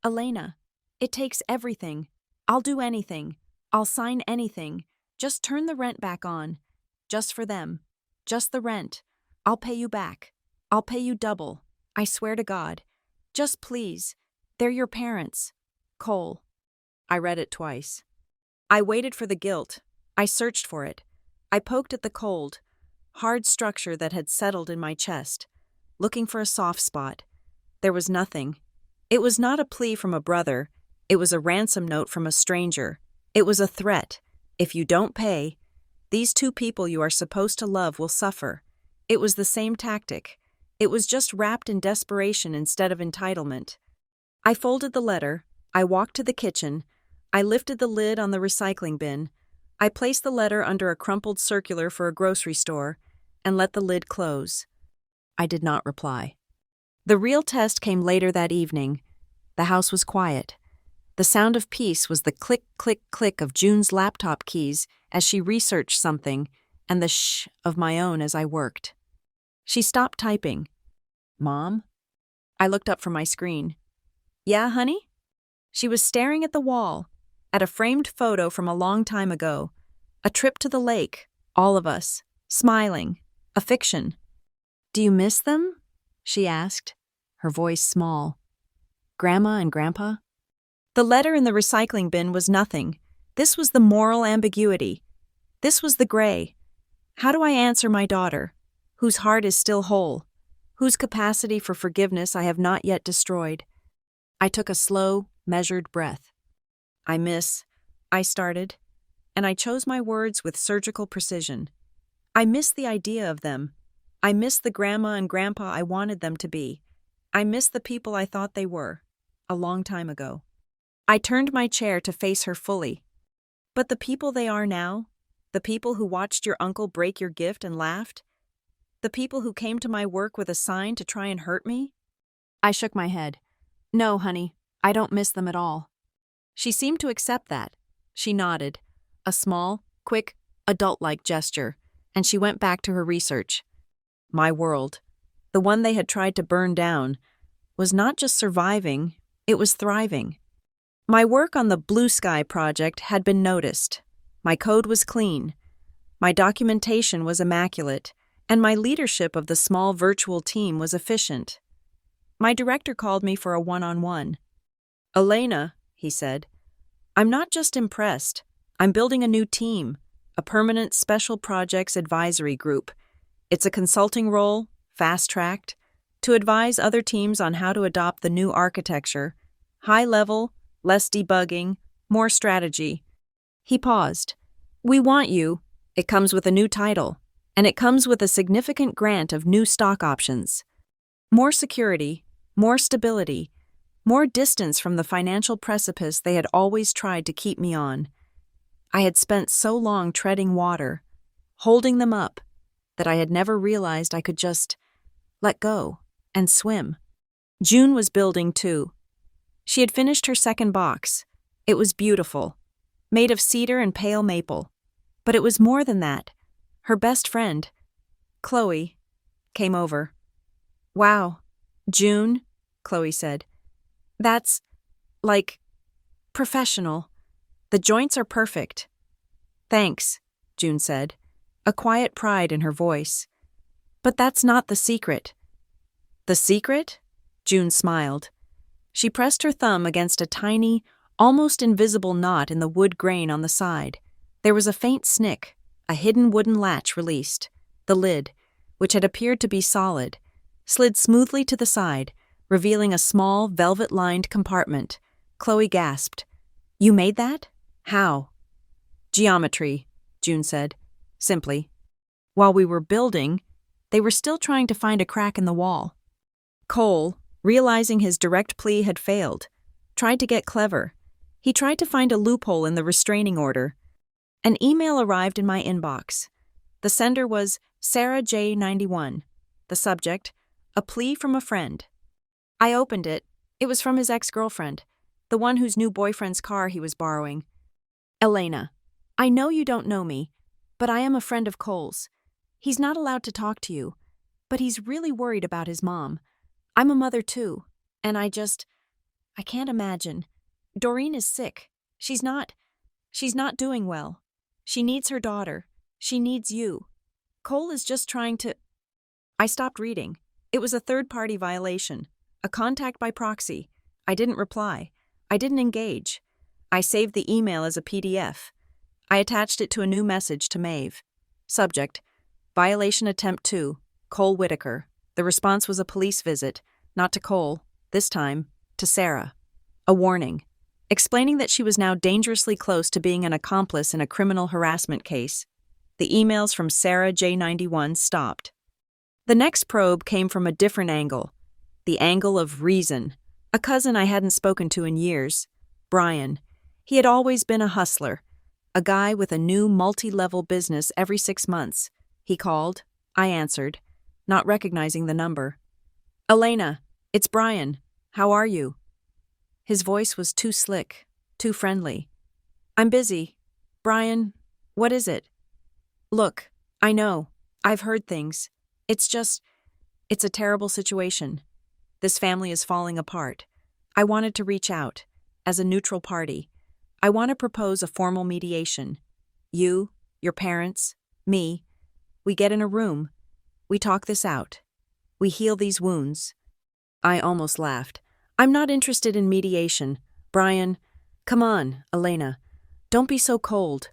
Elena, it takes everything. I'll do anything. I'll sign anything. Just turn the rent back on. Just for them. Just the rent. I'll pay you back. I'll pay you double. I swear to God. Just please. They're your parents. Cole. I read it twice. I waited for the guilt. I searched for it. I poked at the cold, hard structure that had settled in my chest, looking for a soft spot. There was nothing. It was not a plea from a brother. It was a ransom note from a stranger. It was a threat. If you don't pay, these 2 people you are supposed to love will suffer. It was the same tactic. It was just wrapped in desperation instead of entitlement. I folded the letter. I walked to the kitchen. I lifted the lid on the recycling bin. I placed the letter under a crumpled circular for a grocery store and let the lid close. I did not reply. The real test came later that evening. The house was quiet. The sound of peace was the click, click, click of June's laptop keys as she researched something, and the shh of my own as I worked. She stopped typing. Mom? I looked up from my screen. Yeah, honey? She was staring at the wall, at a framed photo from a long time ago. A trip to the lake, all of us, smiling, a fiction. Do you miss them? She asked, her voice small. Grandma and Grandpa? The letter in the recycling bin was nothing. This was the moral ambiguity. This was the gray. How do I answer my daughter, whose heart is still whole, whose capacity for forgiveness I have not yet destroyed? I took a slow, measured breath. I started, and I chose my words with surgical precision. I miss the idea of them. I miss the grandma and grandpa I wanted them to be. I miss the people I thought they were, a long time ago. I turned my chair to face her fully. But the people they are now, the people who watched your uncle break your gift and laughed, the people who came to my work with a sign to try and hurt me? I shook my head. No, honey, I don't miss them at all. She seemed to accept that. She nodded, a small, quick, adult-like gesture, and she went back to her research. My world, the one they had tried to burn down, was not just surviving, it was thriving. My work on the Blue Sky project had been noticed. My code was clean. My documentation was immaculate, and my leadership of the small virtual team was efficient. My director called me for a one-on-one. Elena, he said, I'm not just impressed. I'm building a new team, a permanent special projects advisory group. It's a consulting role, fast-tracked, to advise other teams on how to adopt the new architecture, high level, less debugging, more strategy. He paused. We want you. It comes with a new title, and it comes with a significant grant of new stock options. More security, more stability, more distance from the financial precipice they had always tried to keep me on. I had spent so long treading water, holding them up, that I had never realized I could just let go and swim. June was building too. She had finished her second box. It was beautiful, made of cedar and pale maple. But it was more than that. Her best friend, Chloe, came over. Wow, June, Chloe said. That's, like, professional. The joints are perfect. Thanks, June said, a quiet pride in her voice. But that's not the secret. The secret? June smiled. She pressed her thumb against a tiny, almost invisible knot in the wood grain on the side. There was a faint snick, a hidden wooden latch released. The lid, which had appeared to be solid, slid smoothly to the side, revealing a small, velvet-lined compartment. Chloe gasped. You made that? How? Geometry, June said, simply. While we were building, they were still trying to find a crack in the wall. Cole, realizing his direct plea had failed, tried to get clever. He tried to find a loophole in the restraining order. An email arrived in my inbox. The sender was Sarah J91. The subject, a plea from a friend. I opened it. It was from his ex-girlfriend, the one whose new boyfriend's car he was borrowing. Elena, I know you don't know me, but I am a friend of Cole's. He's not allowed to talk to you, but he's really worried about his mom. I'm a mother too, and I can't imagine. Doreen is sick. She's not doing well. She needs her daughter. She needs you. Cole is just trying to... I stopped reading. It was a third-party violation, a contact by proxy. I didn't reply. I didn't engage. I saved the email as a PDF. I attached it to a new message to Maeve. Subject, Violation Attempt 2, Cole Whitaker. The response was a police visit, not to Cole, this time, to Sarah. A warning, explaining that she was now dangerously close to being an accomplice in a criminal harassment case. The emails from Sarah J91 stopped. The next probe came from a different angle, the angle of reason. A cousin I hadn't spoken to in years, Brian. He had always been a hustler, a guy with a new multi-level business every 6 months. He called. I answered, not recognizing the number. Elena, it's Brian. How are you? His voice was too slick, too friendly. I'm busy. Brian, what is it? Look, I know. I've heard things. It's just, It's a terrible situation. This family is falling apart. I wanted to reach out, as a neutral party. I want to propose a formal mediation. You, your parents, me, we get in a room. We talk this out. We heal these wounds. I almost laughed. I'm not interested in mediation. Brian, come on, Elena. Don't be so cold.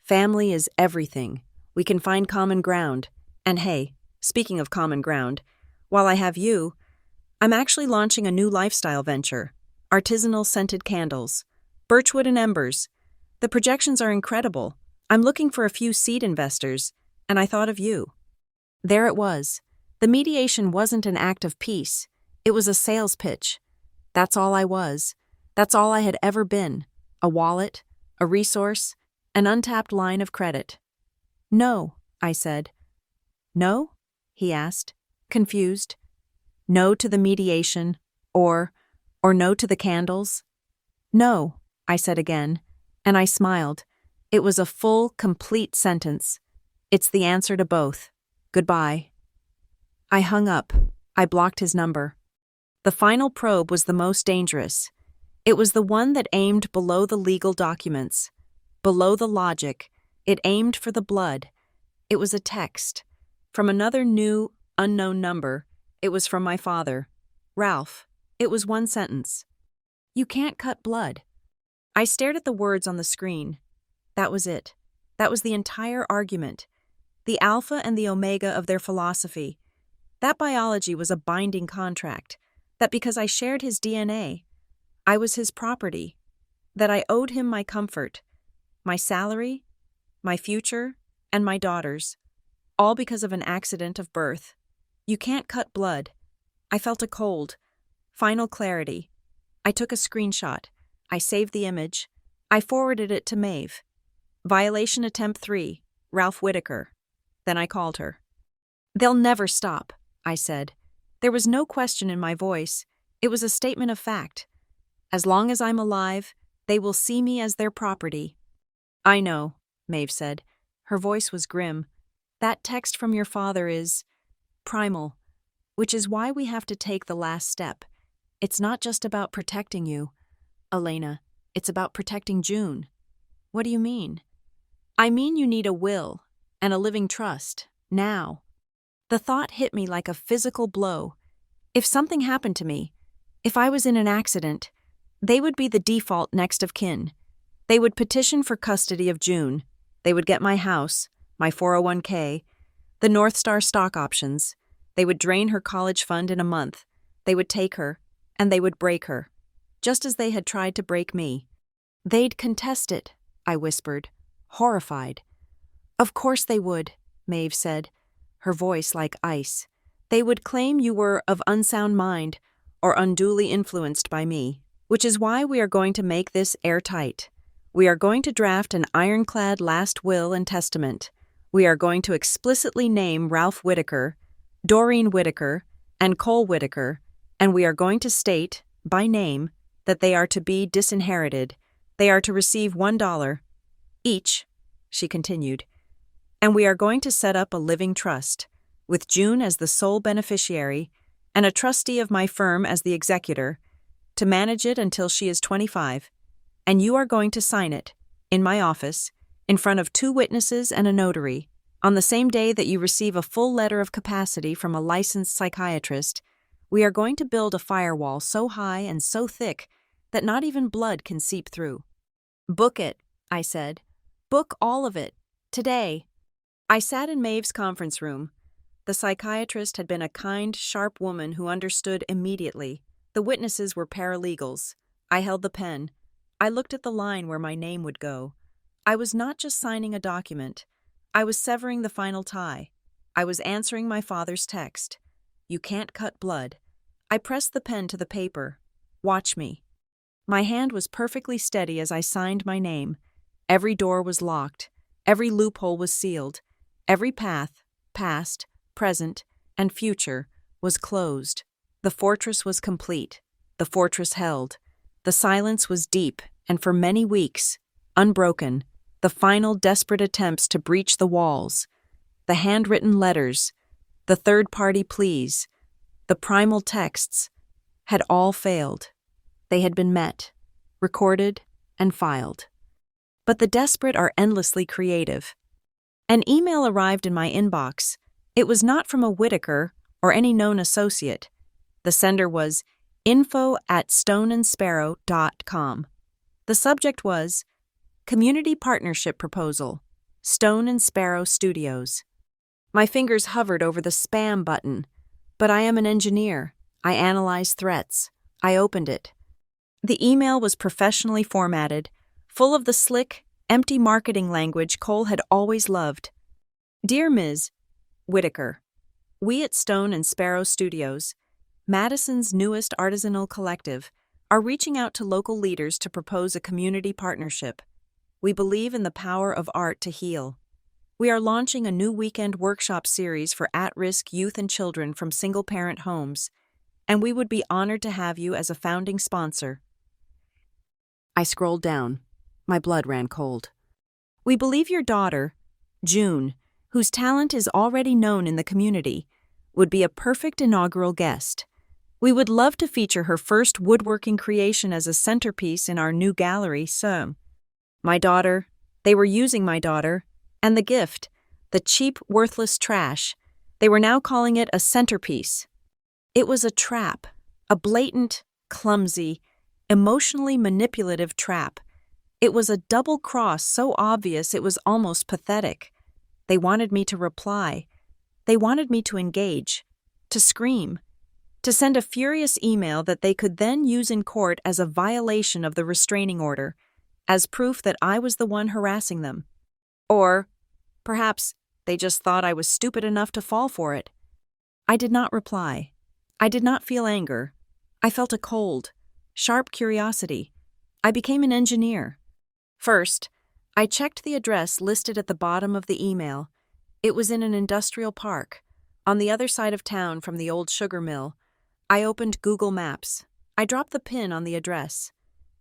Family is everything. We can find common ground. And hey, speaking of common ground, while I have you, I'm actually launching a new lifestyle venture. Artisanal scented candles. Birchwood and embers. The projections are incredible. I'm looking for a few seed investors, and I thought of you. There it was. The mediation wasn't an act of peace. It was a sales pitch. That's all I was. That's all I had ever been. A wallet, a resource, an untapped line of credit. No, I said. No? He asked, confused. No to the mediation, or no to the candles? No, I said again, and I smiled. It was a full, complete sentence. It's the answer to both. Goodbye. I hung up. I blocked his number. The final probe was the most dangerous. It was the one that aimed below the legal documents, below the logic. It aimed for the blood. It was a text. From another new, unknown number. It was from my father. Ralph. It was one sentence. You can't cut blood. I stared at the words on the screen. That was it. That was the entire argument. The alpha and the omega of their philosophy. That biology was a binding contract. That because I shared his DNA, I was his property. That I owed him my comfort, my salary, my future, and my daughters. All because of an accident of birth. You can't cut blood. I felt a cold. Final clarity. I took a screenshot. I saved the image. I forwarded it to Maeve. Violation attempt 3, Ralph Whitaker. Then I called her. They'll never stop, I said. There was no question in my voice. It was a statement of fact. As long as I'm alive, they will see me as their property. I know, Maeve said. Her voice was grim. That text from your father is primal, which is why we have to take the last step. It's not just about protecting you, Elena. It's about protecting June. What do you mean? I mean you need a will and a living trust, now. The thought hit me like a physical blow. If something happened to me, if I was in an accident, they would be the default next of kin. They would petition for custody of June. They would get my house, my 401k, the North Star stock options. They would drain her college fund in a month. They would take her, and they would break her, just as they had tried to break me. They'd contest it, I whispered, horrified. Of course they would, Maeve said, her voice like ice. They would claim you were of unsound mind or unduly influenced by me, which is why we are going to make this airtight. We are going to draft an ironclad last will and testament. We are going to explicitly name Ralph Whitaker, Doreen Whitaker, and Cole Whitaker, and we are going to state, by name, that they are to be disinherited. They are to receive $1 each, she continued. And we are going to set up a living trust, with June as the sole beneficiary and a trustee of my firm as the executor, to manage it until she is 25. And you are going to sign it, in my office, in front of 2 witnesses and a notary, on the same day that you receive a full letter of capacity from a licensed psychiatrist. We are going to build a firewall so high and so thick that not even blood can seep through. Book it, I said. Book all of it, today. I sat in Maeve's conference room. The psychiatrist had been a kind, sharp woman who understood immediately. The witnesses were paralegals. I held the pen. I looked at the line where my name would go. I was not just signing a document. I was severing the final tie. I was answering my father's text. You can't cut blood. I pressed the pen to the paper. Watch me. My hand was perfectly steady as I signed my name. Every door was locked. Every loophole was sealed. Every path, past, present, and future, was closed. The fortress was complete. The fortress held. The silence was deep, and for many weeks, unbroken, the final desperate attempts to breach the walls, the handwritten letters, the third-party pleas, the primal texts, had all failed. They had been met, recorded, and filed. But the desperate are endlessly creative. An email arrived in my inbox. It was not from a Whitaker or any known associate. The sender was info@stoneandsparrow.com. The subject was Community Partnership Proposal, Stone and Sparrow Studios. My fingers hovered over the spam button, but I am an engineer. I analyze threats. I opened it. The email was professionally formatted, full of the slick, empty marketing language Cole had always loved. Dear Ms. Whitaker, we at Stone and Sparrow Studios, Madison's newest artisanal collective, are reaching out to local leaders to propose a community partnership. We believe in the power of art to heal. We are launching a new weekend workshop series for at-risk youth and children from single-parent homes, and we would be honored to have you as a founding sponsor. I scrolled down. My blood ran cold. We believe your daughter, June, whose talent is already known in the community, would be a perfect inaugural guest. We would love to feature her first woodworking creation as a centerpiece in our new gallery, My daughter, they were using my daughter, and the gift, the cheap, worthless trash. They were now calling it a centerpiece. It was a trap, a blatant, clumsy, emotionally manipulative trap. It was a double cross so obvious it was almost pathetic. They wanted me to reply. They wanted me to engage, to scream, to send a furious email that they could then use in court as a violation of the restraining order, as proof that I was the one harassing them. Or, perhaps, they just thought I was stupid enough to fall for it. I did not reply. I did not feel anger. I felt a cold, sharp curiosity. I became an engineer. First, I checked the address listed at the bottom of the email. It was in an industrial park, on the other side of town from the old sugar mill. I opened Google Maps. I dropped the pin on the address.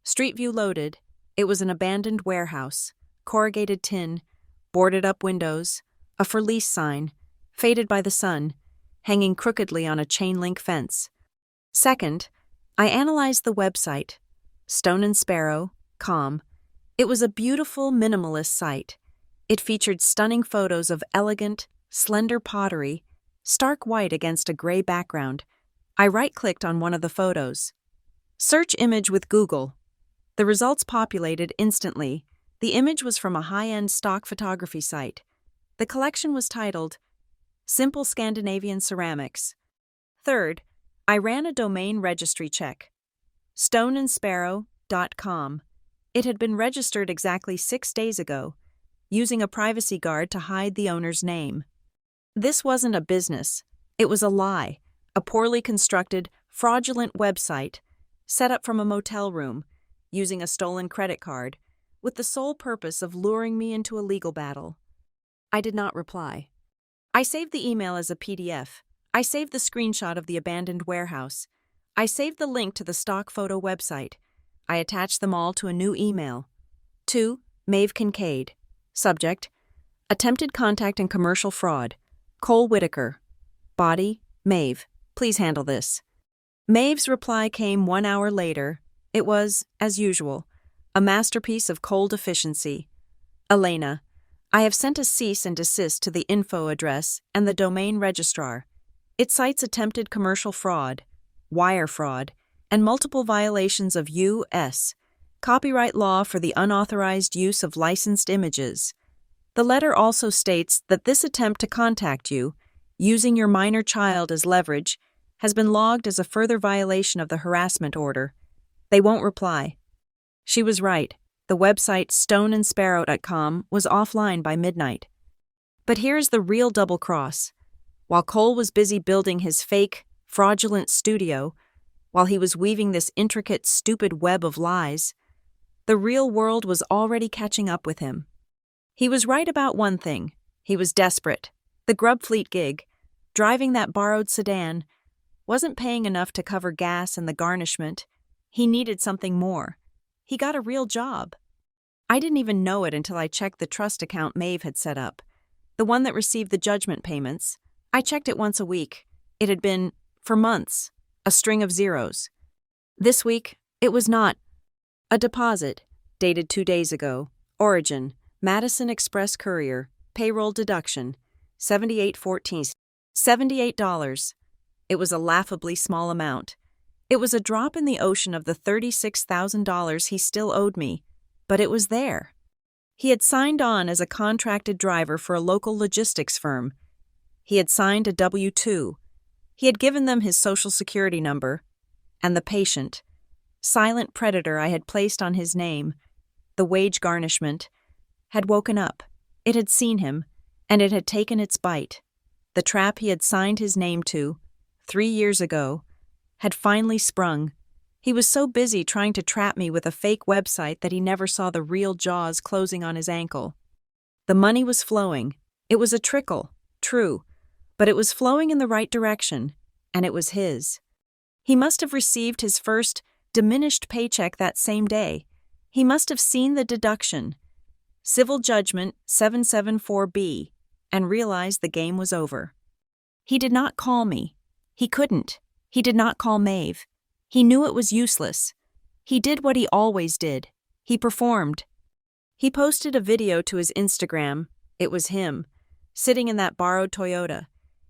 Street view loaded. It was an abandoned warehouse, corrugated tin, boarded-up windows, a for lease sign, faded by the sun, hanging crookedly on a chain-link fence. Second, I analyzed the website, stoneandsparrow.com. It was a beautiful, minimalist site. It featured stunning photos of elegant, slender pottery, stark white against a gray background. I right-clicked on one of the photos. Search image with Google. The results populated instantly. The image was from a high-end stock photography site. The collection was titled Simple Scandinavian Ceramics. Third, I ran a domain registry check. stoneandsparrow.com. It had been registered exactly 6 days ago, using a privacy guard to hide the owner's name. This wasn't a business. It was a lie, a poorly constructed, fraudulent website set up from a motel room, using a stolen credit card, with the sole purpose of luring me into a legal battle. I did not reply. I saved the email as a PDF. I saved the screenshot of the abandoned warehouse. I saved the link to the stock photo website. I attached them all to a new email. To Maeve Kincaid. Subject: Attempted contact and commercial fraud. Cole Whitaker. Body: Maeve. Please handle this. Maeve's reply came 1 hour later. It was, as usual, a masterpiece of cold efficiency. Elena, I have sent a cease and desist to the info address and the domain registrar. It cites attempted commercial fraud, wire fraud, and multiple violations of U.S. copyright law for the unauthorized use of licensed images. The letter also states that this attempt to contact you, using your minor child as leverage, has been logged as a further violation of the harassment order. They won't reply. She was right. The website stoneandsparrow.com was offline by midnight. But here's the real double cross. While Cole was busy building his fake, fraudulent studio, while he was weaving this intricate, stupid web of lies, the real world was already catching up with him. He was right about one thing. He was desperate. The Grub Fleet gig, driving that borrowed sedan, wasn't paying enough to cover gas and the garnishment. He needed something more. He got a real job. I didn't even know it until I checked the trust account Maeve had set up, the one that received the judgment payments. I checked it once a week. It had been For months, a string of zeros. This week, it was not. A deposit, dated 2 days ago. Origin, Madison Express Courier. Payroll deduction, $78.14. $78. It was a laughably small amount. It was a drop in the ocean of the $36,000 he still owed me, but it was there. He had signed on as a contracted driver for a local logistics firm. He had signed a W-2. He had given them his social security number, and the patient, silent predator I had placed on his name, the wage garnishment, had woken up. It had seen him, and it had taken its bite. The trap he had signed his name to, 3 years ago, had finally sprung. He was so busy trying to trap me with a fake website that he never saw the real jaws closing on his ankle. The money was flowing. It was a trickle, true, but it was flowing in the right direction, and it was his. He must have received his first diminished paycheck that same day. He must have seen the deduction, Civil Judgment 774B, and realized the game was over. He did not call me. He couldn't. He did not call Maeve. He knew it was useless. He did what he always did. He performed. He posted a video to his Instagram. It was him, sitting in that borrowed Toyota.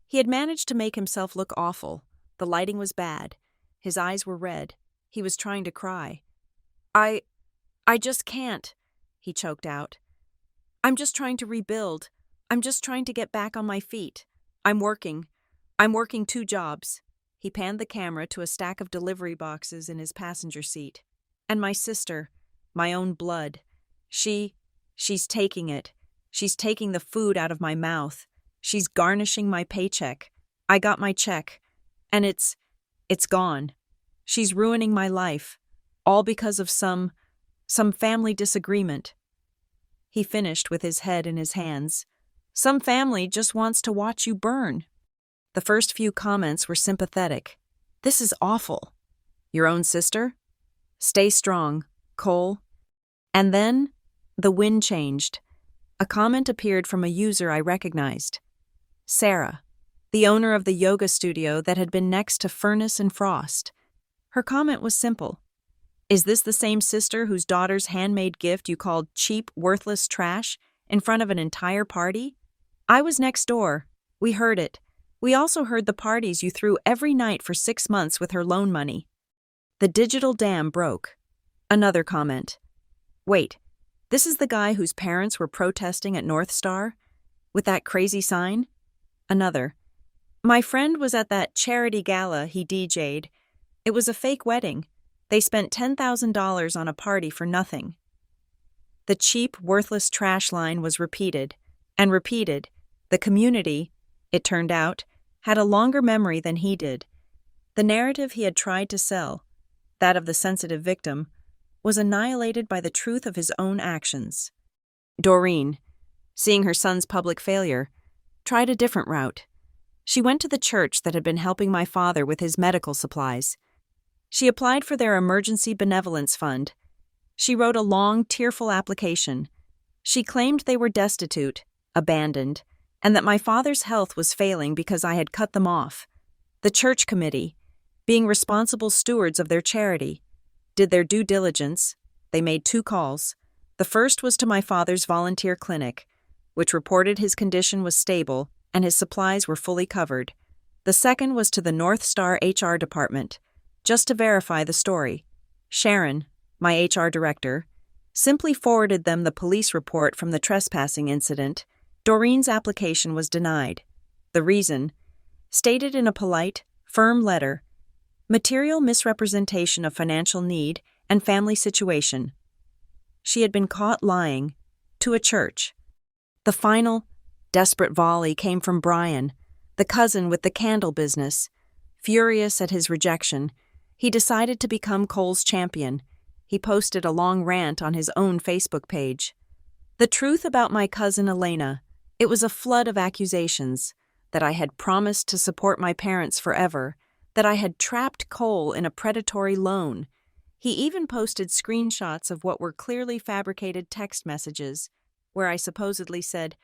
He had managed to make himself look awful. The lighting was bad. His eyes were red. He was trying to cry. I just can't, he choked out. I'm just trying to rebuild. I'm just trying to get back on my feet. I'm working 2 jobs. He panned the camera to a stack of delivery boxes in his passenger seat. And my sister, my own blood, she's taking it. She's taking the food out of my mouth. She's garnishing my paycheck. I got my check, and it's gone. She's ruining my life, all because of some family disagreement. He finished with his head in his hands. Some family just wants to watch you burn. The first few comments were sympathetic. This is awful. Your own sister? Stay strong, Cole. And then, the wind changed. A comment appeared from a user I recognized. Sarah, the owner of the yoga studio that had been next to Furnace and Frost. Her comment was simple. Is this the same sister whose daughter's handmade gift you called cheap, worthless trash in front of an entire party? I was next door. We heard it. We also heard the parties you threw every night for 6 months with her loan money. The digital dam broke. Another comment. Wait, this is the guy whose parents were protesting at North Star? With that crazy sign? Another. My friend was at that charity gala he DJ'd. It was a fake wedding. They spent $10,000 on a party for nothing. The cheap, worthless trash line was repeated, and repeated. The community, it turned out, had a longer memory than he did. The narrative he had tried to sell, that of the sensitive victim, was annihilated by the truth of his own actions. Doreen, seeing her son's public failure, tried a different route. She went to the church that had been helping my father with his medical supplies. She applied for their emergency benevolence fund. She wrote a long, tearful application. She claimed they were destitute, abandoned, and that my father's health was failing because I had cut them off. The church committee, being responsible stewards of their charity, did their due diligence. They made 2 calls. The first was to my father's volunteer clinic, which reported his condition was stable and his supplies were fully covered. The second was to the North Star HR department, just to verify the story. Sharon, my HR director, simply forwarded them the police report from the trespassing incident. Doreen's application was denied. The reason, stated in a polite, firm letter, material misrepresentation of financial need and family situation. She had been caught lying to a church. The final, desperate volley came from Brian, the cousin with the candle business. Furious at his rejection, he decided to become Cole's champion. He posted a long rant on his own Facebook page. The truth about my cousin Elena, it was a flood of accusations, that I had promised to support my parents forever, that I had trapped Cole in a predatory loan. He even posted screenshots of what were clearly fabricated text messages, where I supposedly said,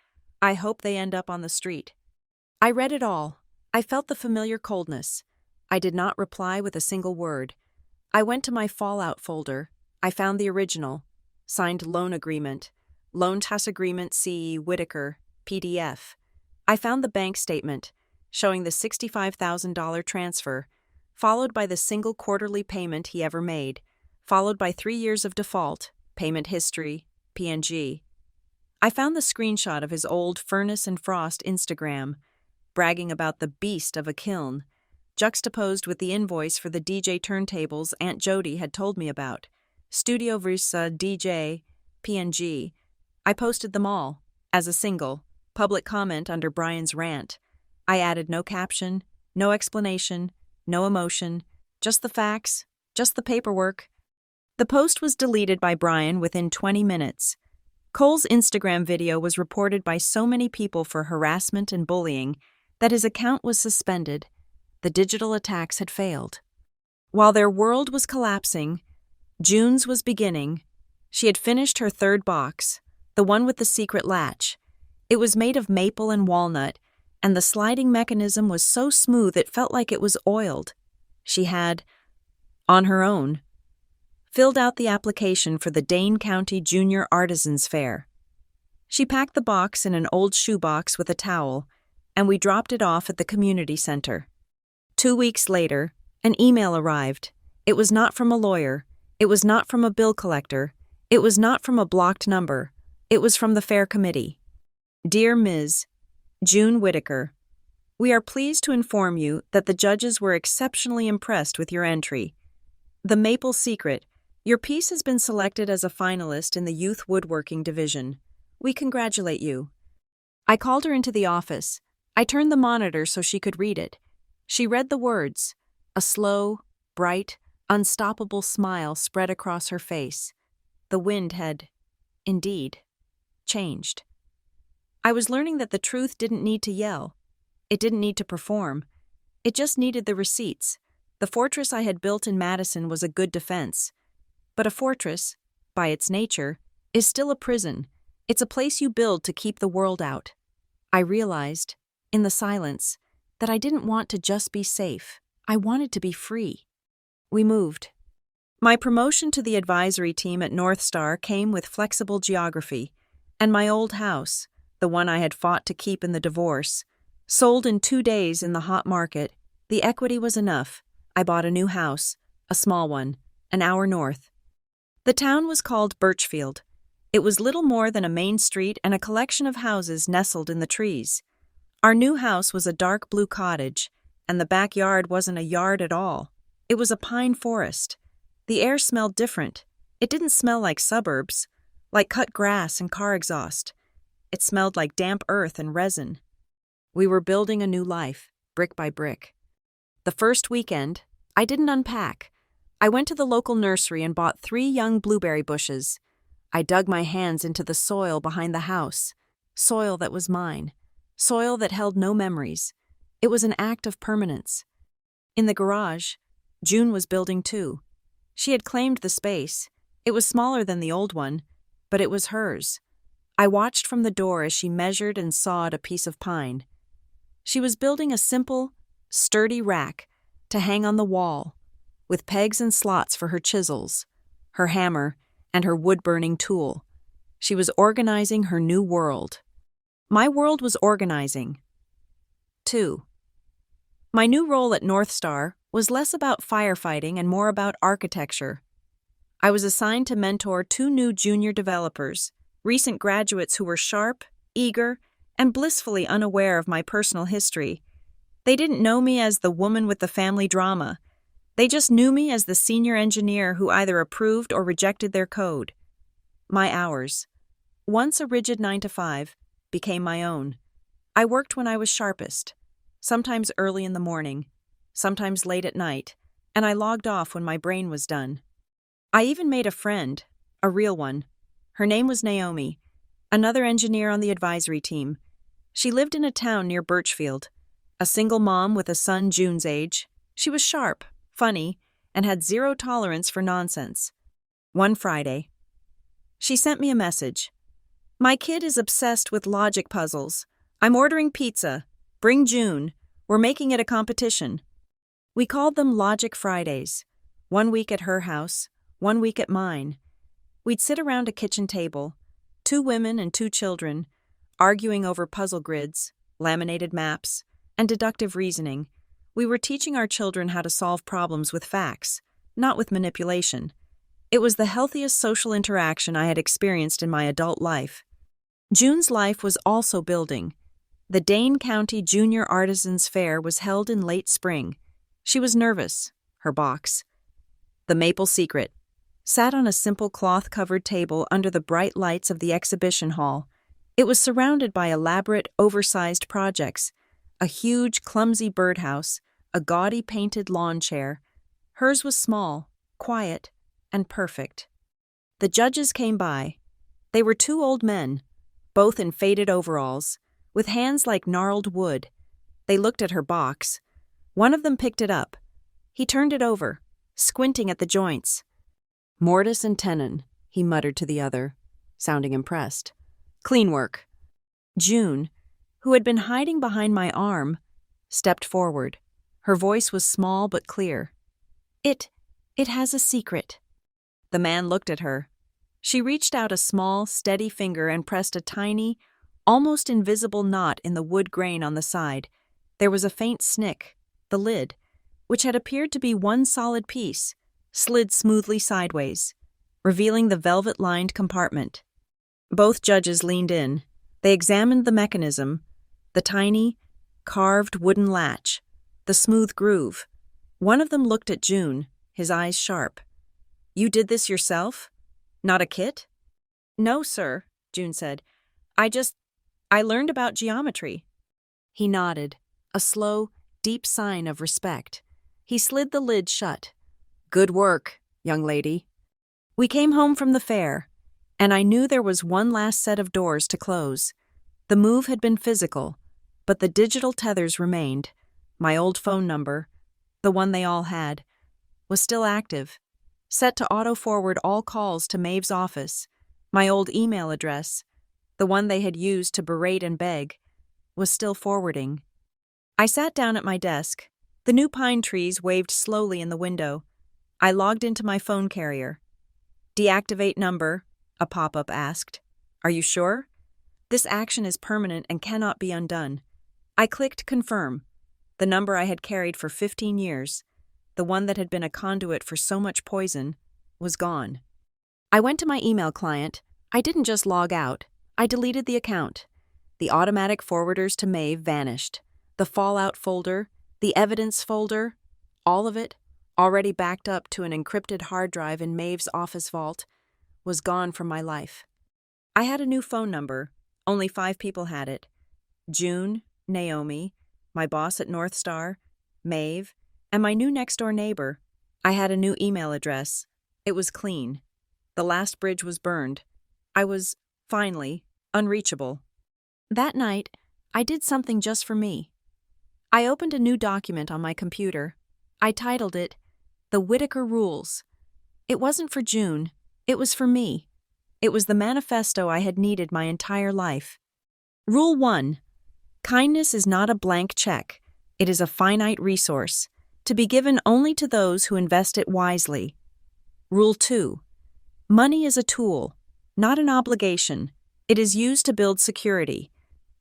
I hope they end up on the street. I read it all. I felt the familiar coldness. I did not reply with a single word. I went to my fallout folder. I found the original, signed loan agreement, loan tax agreement C. Whitaker, PDF. I found the bank statement, showing the $65,000 transfer, followed by the single quarterly payment he ever made, followed by 3 years of default, payment history, PNG. I found the screenshot of his old Furnace and Frost Instagram, bragging about the beast of a kiln, juxtaposed with the invoice for the DJ turntables Aunt Jody had told me about. Studio Versa DJ, PNG. I posted them all, as a single, public comment under Brian's rant. I added no caption, no explanation, no emotion, just the facts, just the paperwork. The post was deleted by Brian within 20 minutes. Cole's Instagram video was reported by so many people for harassment and bullying that his account was suspended. The digital attacks had failed. While their world was collapsing, June's was beginning. She had finished her third box, the one with the secret latch. It was made of maple and walnut, and the sliding mechanism was so smooth it felt like it was oiled. She had, on her own, filled out the application for the Dane County Junior Artisans Fair. She packed the box in an old shoebox with a towel, and we dropped it off at the community center. 2 weeks later, an email arrived. It was not from a lawyer. It was not from a bill collector. It was not from a blocked number. It was from the fair committee. Dear Ms. June Whitaker, we are pleased to inform you that the judges were exceptionally impressed with your entry. The Maple Secret, your piece has been selected as a finalist in the Youth Woodworking Division. We congratulate you. I called her into the office. I turned the monitor so she could read it. She read the words. A slow, bright, unstoppable smile spread across her face. The wind had, indeed, changed. I was learning that the truth didn't need to yell. It didn't need to perform. It just needed the receipts. The fortress I had built in Madison was a good defense. But a fortress, by its nature, is still a prison. It's a place you build to keep the world out. I realized, in the silence, that I didn't want to just be safe. I wanted to be free. We moved. My promotion to the advisory team at North Star came with flexible geography, and my old house, the one I had fought to keep in the divorce, sold in 2 days in the hot market. The equity was enough. I bought a new house, a small one, an hour north. The town was called Birchfield. It was little more than a main street and a collection of houses nestled in the trees. Our new house was a dark blue cottage, and the backyard wasn't a yard at all. It was a pine forest. The air smelled different. It didn't smell like suburbs, like cut grass and car exhaust. It smelled like damp earth and resin. We were building a new life, brick by brick. The first weekend, I didn't unpack. I went to the local nursery and bought 3 young blueberry bushes. I dug my hands into the soil behind the house, soil that was mine, soil that held no memories. It was an act of permanence. In the garage, June was building too. She had claimed the space. It was smaller than the old one, but it was hers. I watched from the door as she measured and sawed a piece of pine. She was building a simple, sturdy rack to hang on the wall, with pegs and slots for her chisels, her hammer, and her wood-burning tool. She was organizing her new world. My world was organizing. 2. My new role at North Star was less about firefighting and more about architecture. I was assigned to mentor 2 new junior developers, recent graduates who were sharp, eager, and blissfully unaware of my personal history. They didn't know me as the woman with the family drama. They just knew me as the senior engineer who either approved or rejected their code. My hours, once a rigid 9 to 5, became my own. I worked when I was sharpest, sometimes early in the morning, sometimes late at night, and I logged off when my brain was done. I even made a friend, a real one. Her name was Naomi, another engineer on the advisory team. She lived in a town near Birchfield, a single mom with a son June's age. She was sharp, funny, and had zero tolerance for nonsense. One Friday, she sent me a message. My kid is obsessed with logic puzzles. I'm ordering pizza. Bring June. We're making it a competition. We called them Logic Fridays. 1 week at her house, 1 week at mine. We'd sit around a kitchen table, 2 women and 2 children, arguing over puzzle grids, laminated maps, and deductive reasoning. We were teaching our children how to solve problems with facts, not with manipulation. It was the healthiest social interaction I had experienced in my adult life. June's life was also building. The Dane County Junior Artisans Fair was held in late spring. She was nervous, her box. The Maple Secret sat on a simple cloth-covered table under the bright lights of the exhibition hall. It was surrounded by elaborate, oversized projects, a huge, clumsy birdhouse, a gaudy painted lawn chair. Hers was small, quiet, and perfect. The judges came by. They were 2 old men, both in faded overalls, with hands like gnarled wood. They looked at her box. One of them picked it up. He turned it over, squinting at the joints. "Mortise and tenon," he muttered to the other, sounding impressed. "Clean work." June, who had been hiding behind my arm, stepped forward. Her voice was small but clear. It has a secret." The man looked at her. She reached out a small, steady finger and pressed a tiny, almost invisible knot in the wood grain on the side. There was a faint snick. The lid, which had appeared to be one solid piece, slid smoothly sideways, revealing the velvet-lined compartment. Both judges leaned in. They examined the mechanism, the tiny, carved wooden latch, the smooth groove. One of them looked at June, his eyes sharp. "You did this yourself? Not a kit?" "No, sir," June said. I learned about geometry." He nodded, a slow, deep sign of respect. He slid the lid shut. "Good work, young lady." We came home from the fair, and I knew there was one last set of doors to close. The move had been physical, but the digital tethers remained. My old phone number, the one they all had, was still active, set to auto-forward all calls to Maeve's office. My old email address, the one they had used to berate and beg, was still forwarding. I sat down at my desk. The new pine trees waved slowly in the window. I logged into my phone carrier. "Deactivate number," a pop-up asked. "Are you sure? This action is permanent and cannot be undone." I clicked confirm. The number I had carried for 15 years, the one that had been a conduit for so much poison, was gone. I went to my email client. I didn't just log out. I deleted the account. The automatic forwarders to Maeve vanished. The Fallout folder, the evidence folder, all of it, already backed up to an encrypted hard drive in Maeve's office vault, was gone from my life. I had a new phone number. Only 5 people had it. June, Naomi, my boss at North Star, Maeve, and my new next-door neighbor. I had a new email address. It was clean. The last bridge was burned. I was, finally, unreachable. That night, I did something just for me. I opened a new document on my computer. I titled it, "The Whitaker Rules." It wasn't for June. It was for me. It was the manifesto I had needed my entire life. Rule 1. Kindness is not a blank check. It is a finite resource, to be given only to those who invest it wisely. Rule 2. Money is a tool, not an obligation. It is used to build security,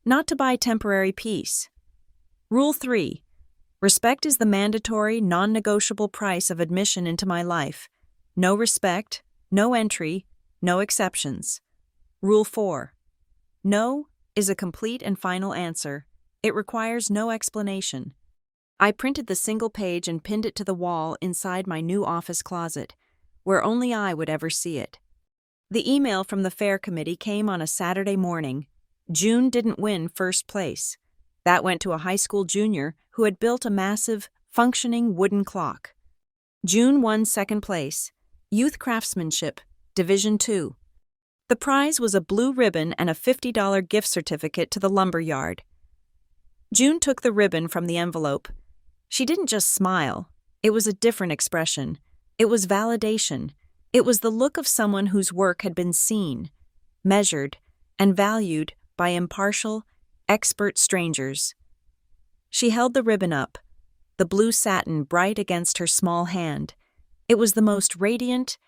not to buy temporary peace. Rule 3. Respect is the mandatory, non-negotiable price of admission into my life. No respect, no entry, no exceptions. Rule 4. No is a complete and final answer. It requires no explanation. I printed the single page and pinned it to the wall inside my new office closet, where only I would ever see it. The email from the fair committee came on a Saturday morning. June didn't win first place. That went to a high school junior who had built a massive, functioning wooden clock. June won second place, Youth Craftsmanship, Division 2. The prize was a blue ribbon and a $50 gift certificate to the lumber yard. June took the ribbon from the envelope. She didn't just smile. It was a different expression. It was validation. It was the look of someone whose work had been seen, measured, and valued by impartial, expert strangers. She held the ribbon up. the blue satin bright against her small hand. It was the most radiant,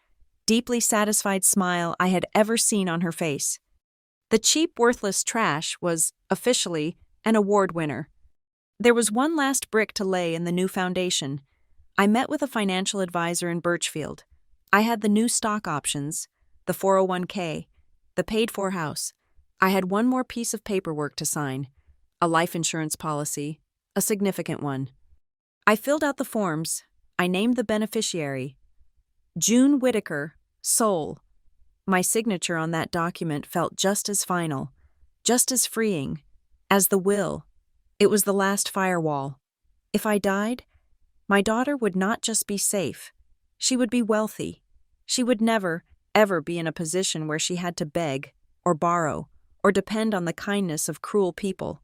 deeply satisfied smile I had ever seen on her face. The cheap, worthless trash was, officially, an award winner. There was one last brick to lay in the new foundation. I met with a financial advisor in Birchfield. I had the new stock options, the 401k, the paid-for house. I had one more piece of paperwork to sign, a life insurance policy, a significant one. I filled out the forms. I named the beneficiary. June Whitaker, Soul. My signature on that document felt just as final, just as freeing, as the will. It was the last firewall. If I died, my daughter would not just be safe. She would be wealthy. She would never, ever be in a position where she had to beg, or borrow, or depend on the kindness of cruel people.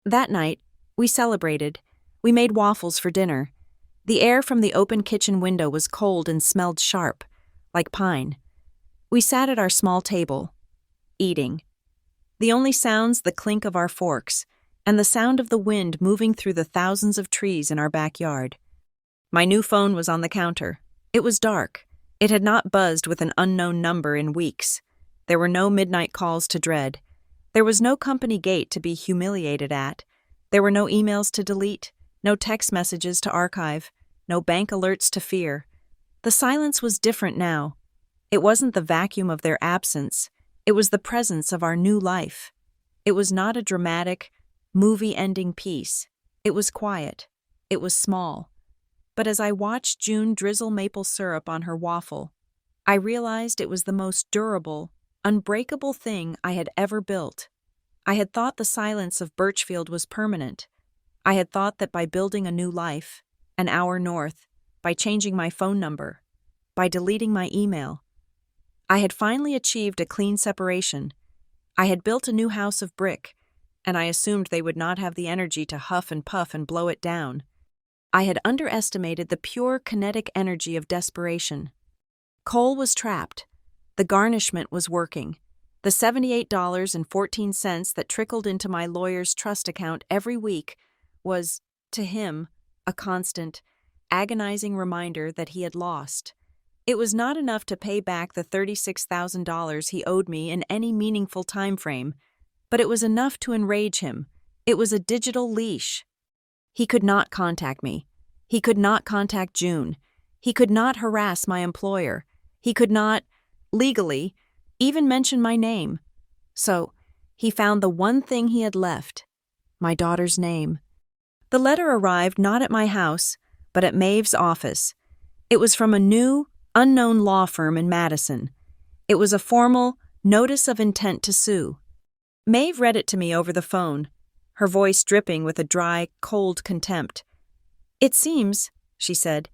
That night, we celebrated. We made waffles for dinner. The air from the open kitchen window was cold and smelled sharp, like pine. We sat at our small table, eating. The only sounds the clink of our forks, and the sound of the wind moving through the thousands of trees in our backyard. My new phone was on the counter. It was dark. It had not buzzed with an unknown number in weeks. There were no midnight calls to dread. There was no company gate to be humiliated at. There were no emails to delete, no text messages to archive, no bank alerts to fear. The silence was different now. It wasn't the vacuum of their absence. It was the presence of our new life. It was not a dramatic, movie-ending piece. It was quiet. It was small. But as I watched June drizzle maple syrup on her waffle, I realized it was the most durable, unbreakable thing I had ever built. I had thought the silence of Birchfield was permanent. I had thought that by building a new life, an hour north, by changing my phone number, by deleting my email, I had finally achieved a clean separation. I had built a new house of brick, and I assumed they would not have the energy to huff and puff and blow it down. I had underestimated the pure kinetic energy of desperation. Coal was trapped. The garnishment was working. The $78.14 that trickled into my lawyer's trust account every week was, to him, a constant, agonizing reminder that he had lost. It was not enough to pay back the $36,000 he owed me in any meaningful time frame, but it was enough to enrage him. It was a digital leash. He could not contact me. He could not contact June. He could not harass my employer. He could not, legally, even mention my name. So, he found the one thing he had left, my daughter's name. The letter arrived not at my house, but at Maeve's office. It was from a new, unknown law firm in Madison. It was a formal notice of intent to sue. Maeve read it to me over the phone, her voice dripping with a dry, cold contempt. "It seems," she said,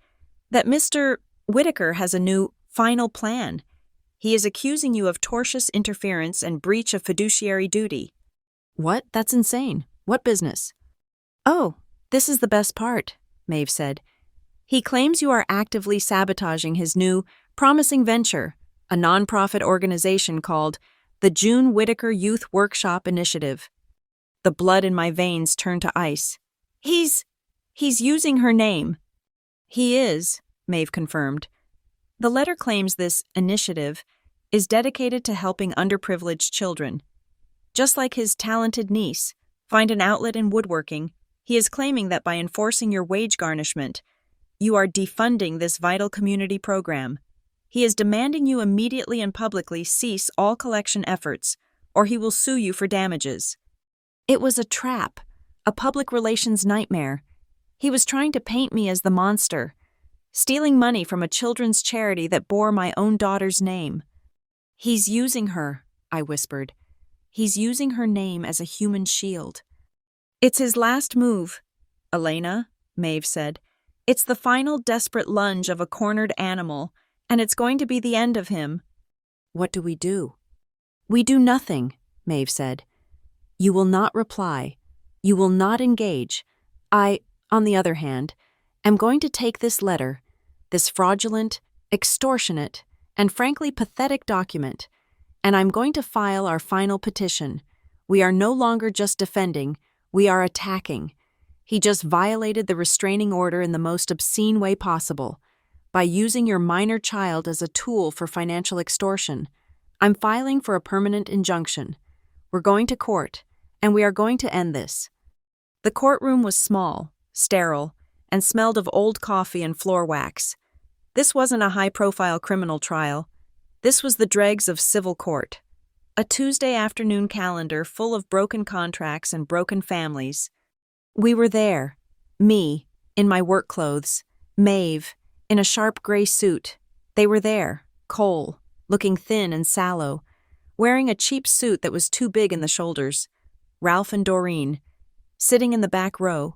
"that Mr. Whitaker has a new, final plan. He is accusing you of tortious interference and breach of fiduciary duty." "What? That's insane. What business?" "Oh, this is the best part," Maeve said. "He claims you are actively sabotaging his new, promising venture, a nonprofit organization called the June Whitaker Youth Workshop Initiative." The blood in my veins turned to ice. He's using her name." "He is," Maeve confirmed. "The letter claims this initiative is dedicated to helping underprivileged children. Just like his talented niece find an outlet in woodworking, he is claiming that by enforcing your wage garnishment, you are defunding this vital community program. He is demanding you immediately and publicly cease all collection efforts, or he will sue you for damages." It was a trap, a public relations nightmare. He was trying to paint me as the monster, stealing money from a children's charity that bore my own daughter's name. "He's using her," I whispered. "He's using her name as a human shield." "It's his last move, Elena," Maeve said. "It's the final desperate lunge of a cornered animal, and it's going to be the end of him." "What do we do?" "We do nothing," Maeve said. "You will not reply. You will not engage. I, on the other hand, am going to take this letter, this fraudulent, extortionate, and frankly pathetic document, and I'm going to file our final petition. We are no longer just defending, we are attacking. He just violated the restraining order in the most obscene way possible, by using your minor child as a tool for financial extortion. I'm filing for a permanent injunction. We're going to court, and we are going to end this." The courtroom was small, sterile, and smelled of old coffee and floor wax. This wasn't a high-profile criminal trial. This was the dregs of civil court. A Tuesday afternoon calendar full of broken contracts and broken families. We were there. Me, in my work clothes. Maeve, in a sharp gray suit. They were there. Cole, looking thin and sallow, wearing a cheap suit that was too big in the shoulders. Ralph and Doreen, sitting in the back row,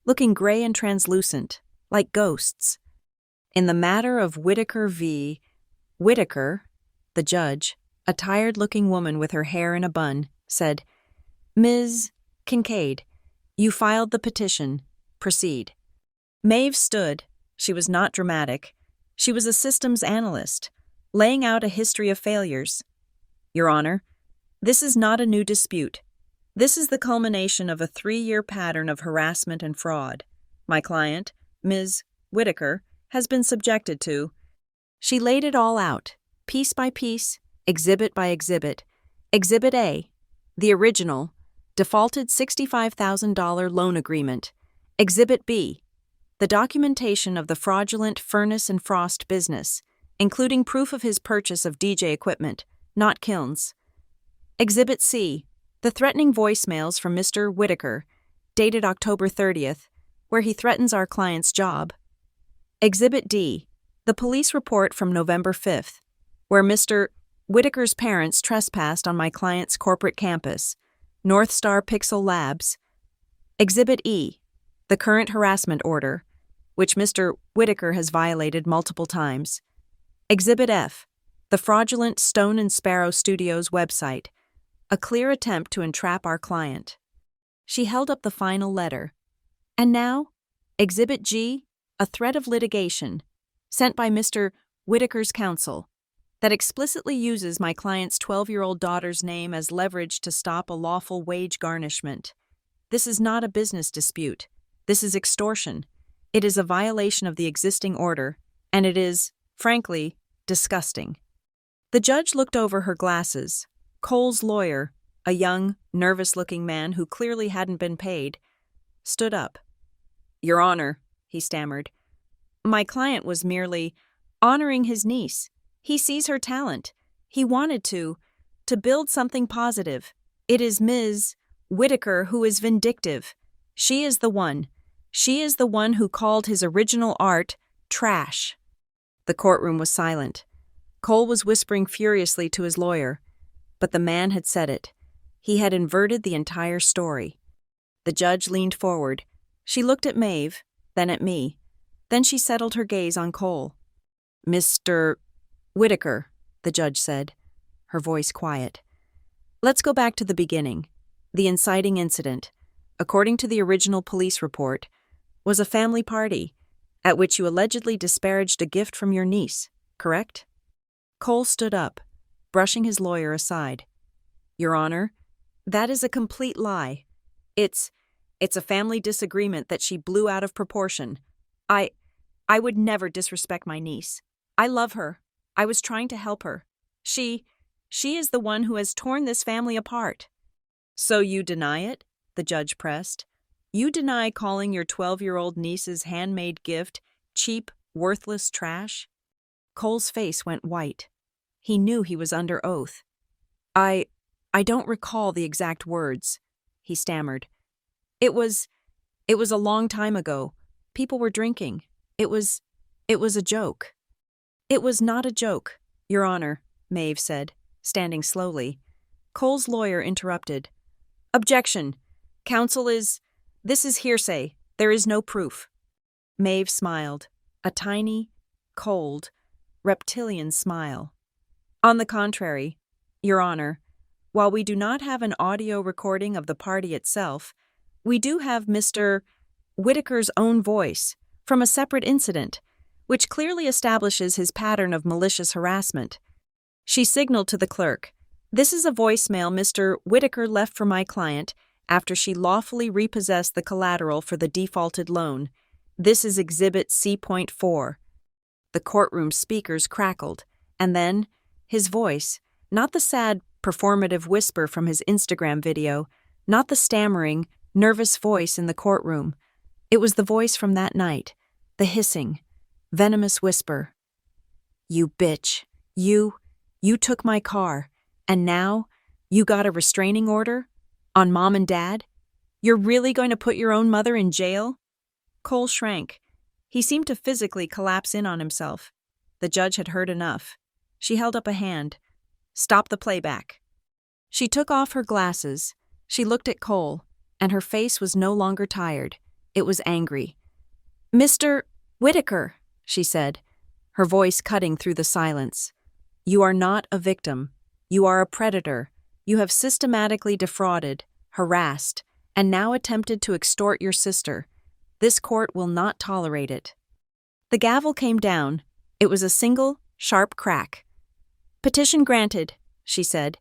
looking gray and translucent, like ghosts. In the matter of Whitaker v. Whitaker, the judge, a tired-looking woman with her hair in a bun, said, "Ms. Kincaid, you filed the petition. Proceed." Maeve stood. She was not dramatic. She was a systems analyst, laying out a history of failures. "Your Honor, this is not a new dispute. This is the culmination of a 3-year pattern of harassment and fraud. My client, Ms. Whitaker, has been subjected to." She laid it all out, piece by piece, exhibit by exhibit. Exhibit A, the original, defaulted $65,000 loan agreement. Exhibit B, the documentation of the fraudulent furnace and frost business, including proof of his purchase of DJ equipment, not kilns. Exhibit C, the threatening voicemails from Mr. Whitaker, dated October 30th, where he threatens our client's job. Exhibit D, the police report from November 5th, where Mr. Whitaker's parents trespassed on my client's corporate campus, North Star Pixel Labs. Exhibit E, the current harassment order, which Mr. Whitaker has violated multiple times. Exhibit F, the fraudulent Stone and Sparrow Studios website, a clear attempt to entrap our client. She held up the final letter. And now, Exhibit G, a threat of litigation, sent by Mr. Whitaker's counsel, that explicitly uses my client's 12-year-old daughter's name as leverage to stop a lawful wage garnishment. This is not a business dispute. This is extortion. It is a violation of the existing order, and it is, frankly, disgusting. The judge looked over her glasses. Cole's lawyer, a young, nervous-looking man who clearly hadn't been paid, stood up. "Your Honor," he stammered, "my client was merely honoring his niece. He sees her talent. He wanted to build something positive. It is Ms. Whitaker who is vindictive. She is the one. She is the one who called his original art trash." The courtroom was silent. Cole was whispering furiously to his lawyer, but the man had said it. He had inverted the entire story. The judge leaned forward. She looked at Maeve, then at me. Then she settled her gaze on Cole. "Mr. Whitaker," the judge said, her voice quiet. "Let's go back to the beginning. The inciting incident, according to the original police report, was a family party at which you allegedly disparaged a gift from your niece, correct?" Cole stood up, brushing his lawyer aside. "Your Honor, that is a complete lie. It's a family disagreement that she blew out of proportion. I would never disrespect my niece. I love her. I was trying to help her. She is the one who has torn this family apart." "So you deny it?" the judge pressed. "You deny calling your 12-year-old niece's handmade gift cheap, worthless trash?" Cole's face went white. He knew he was under oath. I don't recall the exact words," he stammered. It was a long time ago. People were drinking. It was a joke." "It was not a joke, Your Honor," Maeve said, standing slowly. Cole's lawyer interrupted. "Objection. This is hearsay. There is no proof." Maeve smiled, a tiny, cold, reptilian smile. "On the contrary, Your Honor, while we do not have an audio recording of the party itself, we do have Mr. Whitaker's own voice from a separate incident, which clearly establishes his pattern of malicious harassment." She signaled to the clerk. "This is a voicemail Mr. Whitaker left for my client after she lawfully repossessed the collateral for the defaulted loan. This is Exhibit C.4. The courtroom speakers crackled, and then, his voice, not the sad, performative whisper from his Instagram video, not the stammering, nervous voice in the courtroom. It was the voice from that night, the hissing, venomous whisper. You bitch. You took my car, and now you got a restraining order? On Mom and Dad? You're really going to put your own mother in jail? Cole shrank. He seemed to physically collapse in on himself. The judge had heard enough. She held up a hand. Stop the playback. She took off her glasses. She looked at Cole, and her face was no longer tired. It was angry. Mr. Whitaker, she said, her voice cutting through the silence. You are not a victim. You are a predator. You have systematically defrauded, harassed, and now attempted to extort your sister. This court will not tolerate it. The gavel came down. It was a single, sharp crack. Petition granted, she said.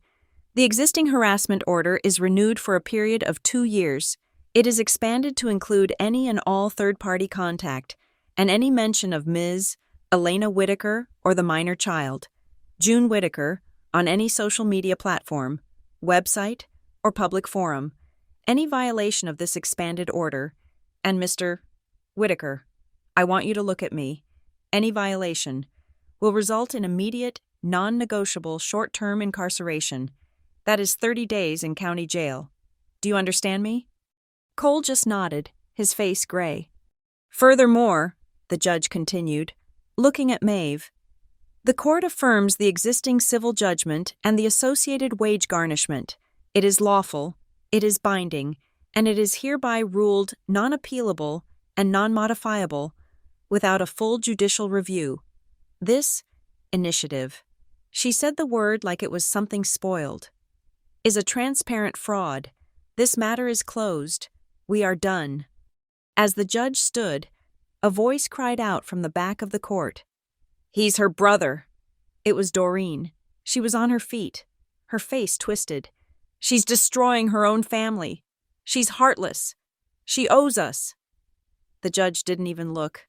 The existing harassment order is renewed for a period of 2 years. It is expanded to include any and all third-party contact, and any mention of Ms. Elena Whitaker or the minor child, June Whitaker, on any social media platform, website, or public forum. Any violation of this expanded order, and Mr. Whitaker, I want you to look at me, any violation, will result in immediate, non-negotiable short-term incarceration. That is 30 days in county jail. Do you understand me? Cole just nodded, his face gray. Furthermore, the judge continued, looking at Maeve, the court affirms the existing civil judgment and the associated wage garnishment. It is lawful, it is binding, and it is hereby ruled non-appealable and non-modifiable without a full judicial review. This initiative, she said the word like it was something spoiled, is a transparent fraud. This matter is closed. We are done. As the judge stood, a voice cried out from the back of the court. He's her brother. It was Doreen. She was on her feet, her face twisted. She's destroying her own family. She's heartless. She owes us. The judge didn't even look.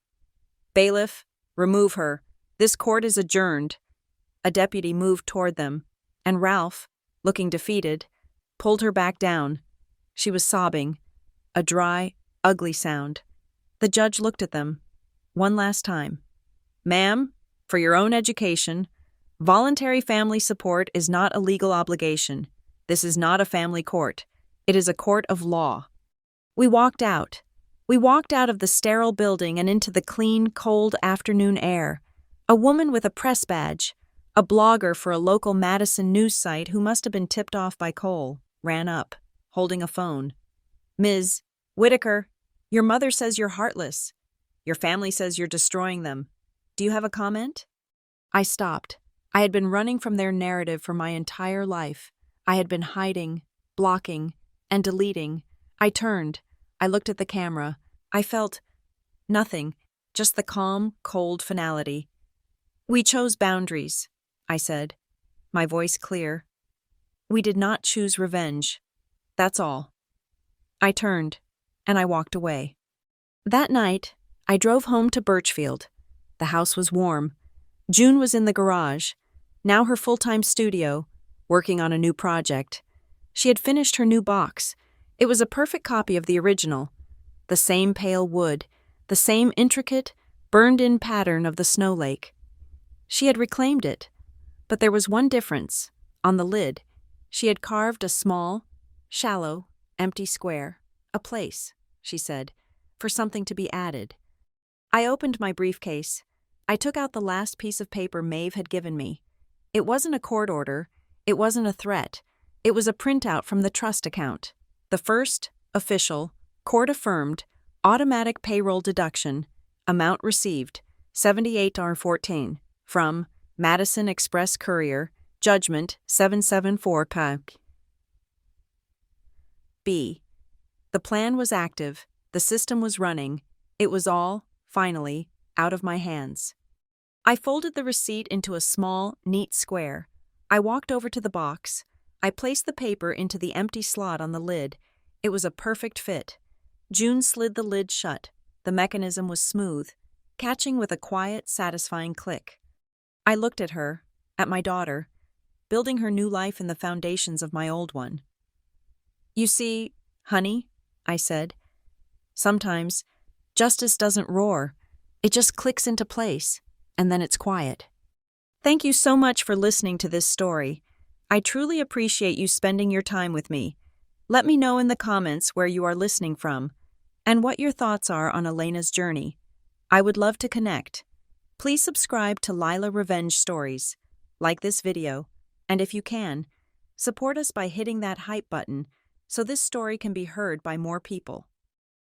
Bailiff, remove her. This court is adjourned. A deputy moved toward them, and Ralph, looking defeated, pulled her back down. She was sobbing, a dry, ugly sound. The judge looked at them, one last time. Ma'am, for your own education, voluntary family support is not a legal obligation. This is not a family court. It is a court of law. We walked out. We walked out of the sterile building and into the clean, cold afternoon air. A woman with a press badge, a blogger for a local Madison news site who must have been tipped off by Cole, ran up, holding a phone. Ms. Whitaker, your mother says you're heartless. Your family says you're destroying them. Do you have a comment? I stopped. I had been running from their narrative for my entire life. I had been hiding, blocking, and deleting. I turned. I looked at the camera. I felt nothing, just the calm, cold finality. We chose boundaries, I said, my voice clear. We did not choose revenge. That's all. I turned, and I walked away. That night, I drove home to Birchfield. The house was warm. June was in the garage, now her full-time studio, working on a new project. She had finished her new box. It was a perfect copy of the original. The same pale wood, the same intricate, burned-in pattern of the snow lake. She had reclaimed it, but there was one difference. On the lid, she had carved a small, shallow, empty square, a place, she said, for something to be added. I opened my briefcase. I took out the last piece of paper Maeve had given me. It wasn't a court order. It wasn't a threat. It was a printout from the trust account. The first, official, court-affirmed, automatic payroll deduction, amount received, $78.14, from Madison Express Courier, Judgment 774 B. The plan was active. The system was running. It was all, finally, out of my hands. I folded the receipt into a small, neat square. I walked over to the box. I placed the paper into the empty slot on the lid. It was a perfect fit. June slid the lid shut. The mechanism was smooth, catching with a quiet, satisfying click. I looked at her, at my daughter, building her new life in the foundations of my old one. "You see, honey," I said, "sometimes justice doesn't roar. It just clicks into place, and then it's quiet." Thank you so much for listening to this story. I truly appreciate you spending your time with me. Let me know in the comments where you are listening from and what your thoughts are on Elena's journey. I would love to connect. Please subscribe to Lila Revenge Stories, like this video, and if you can, support us by hitting that hype button so this story can be heard by more people.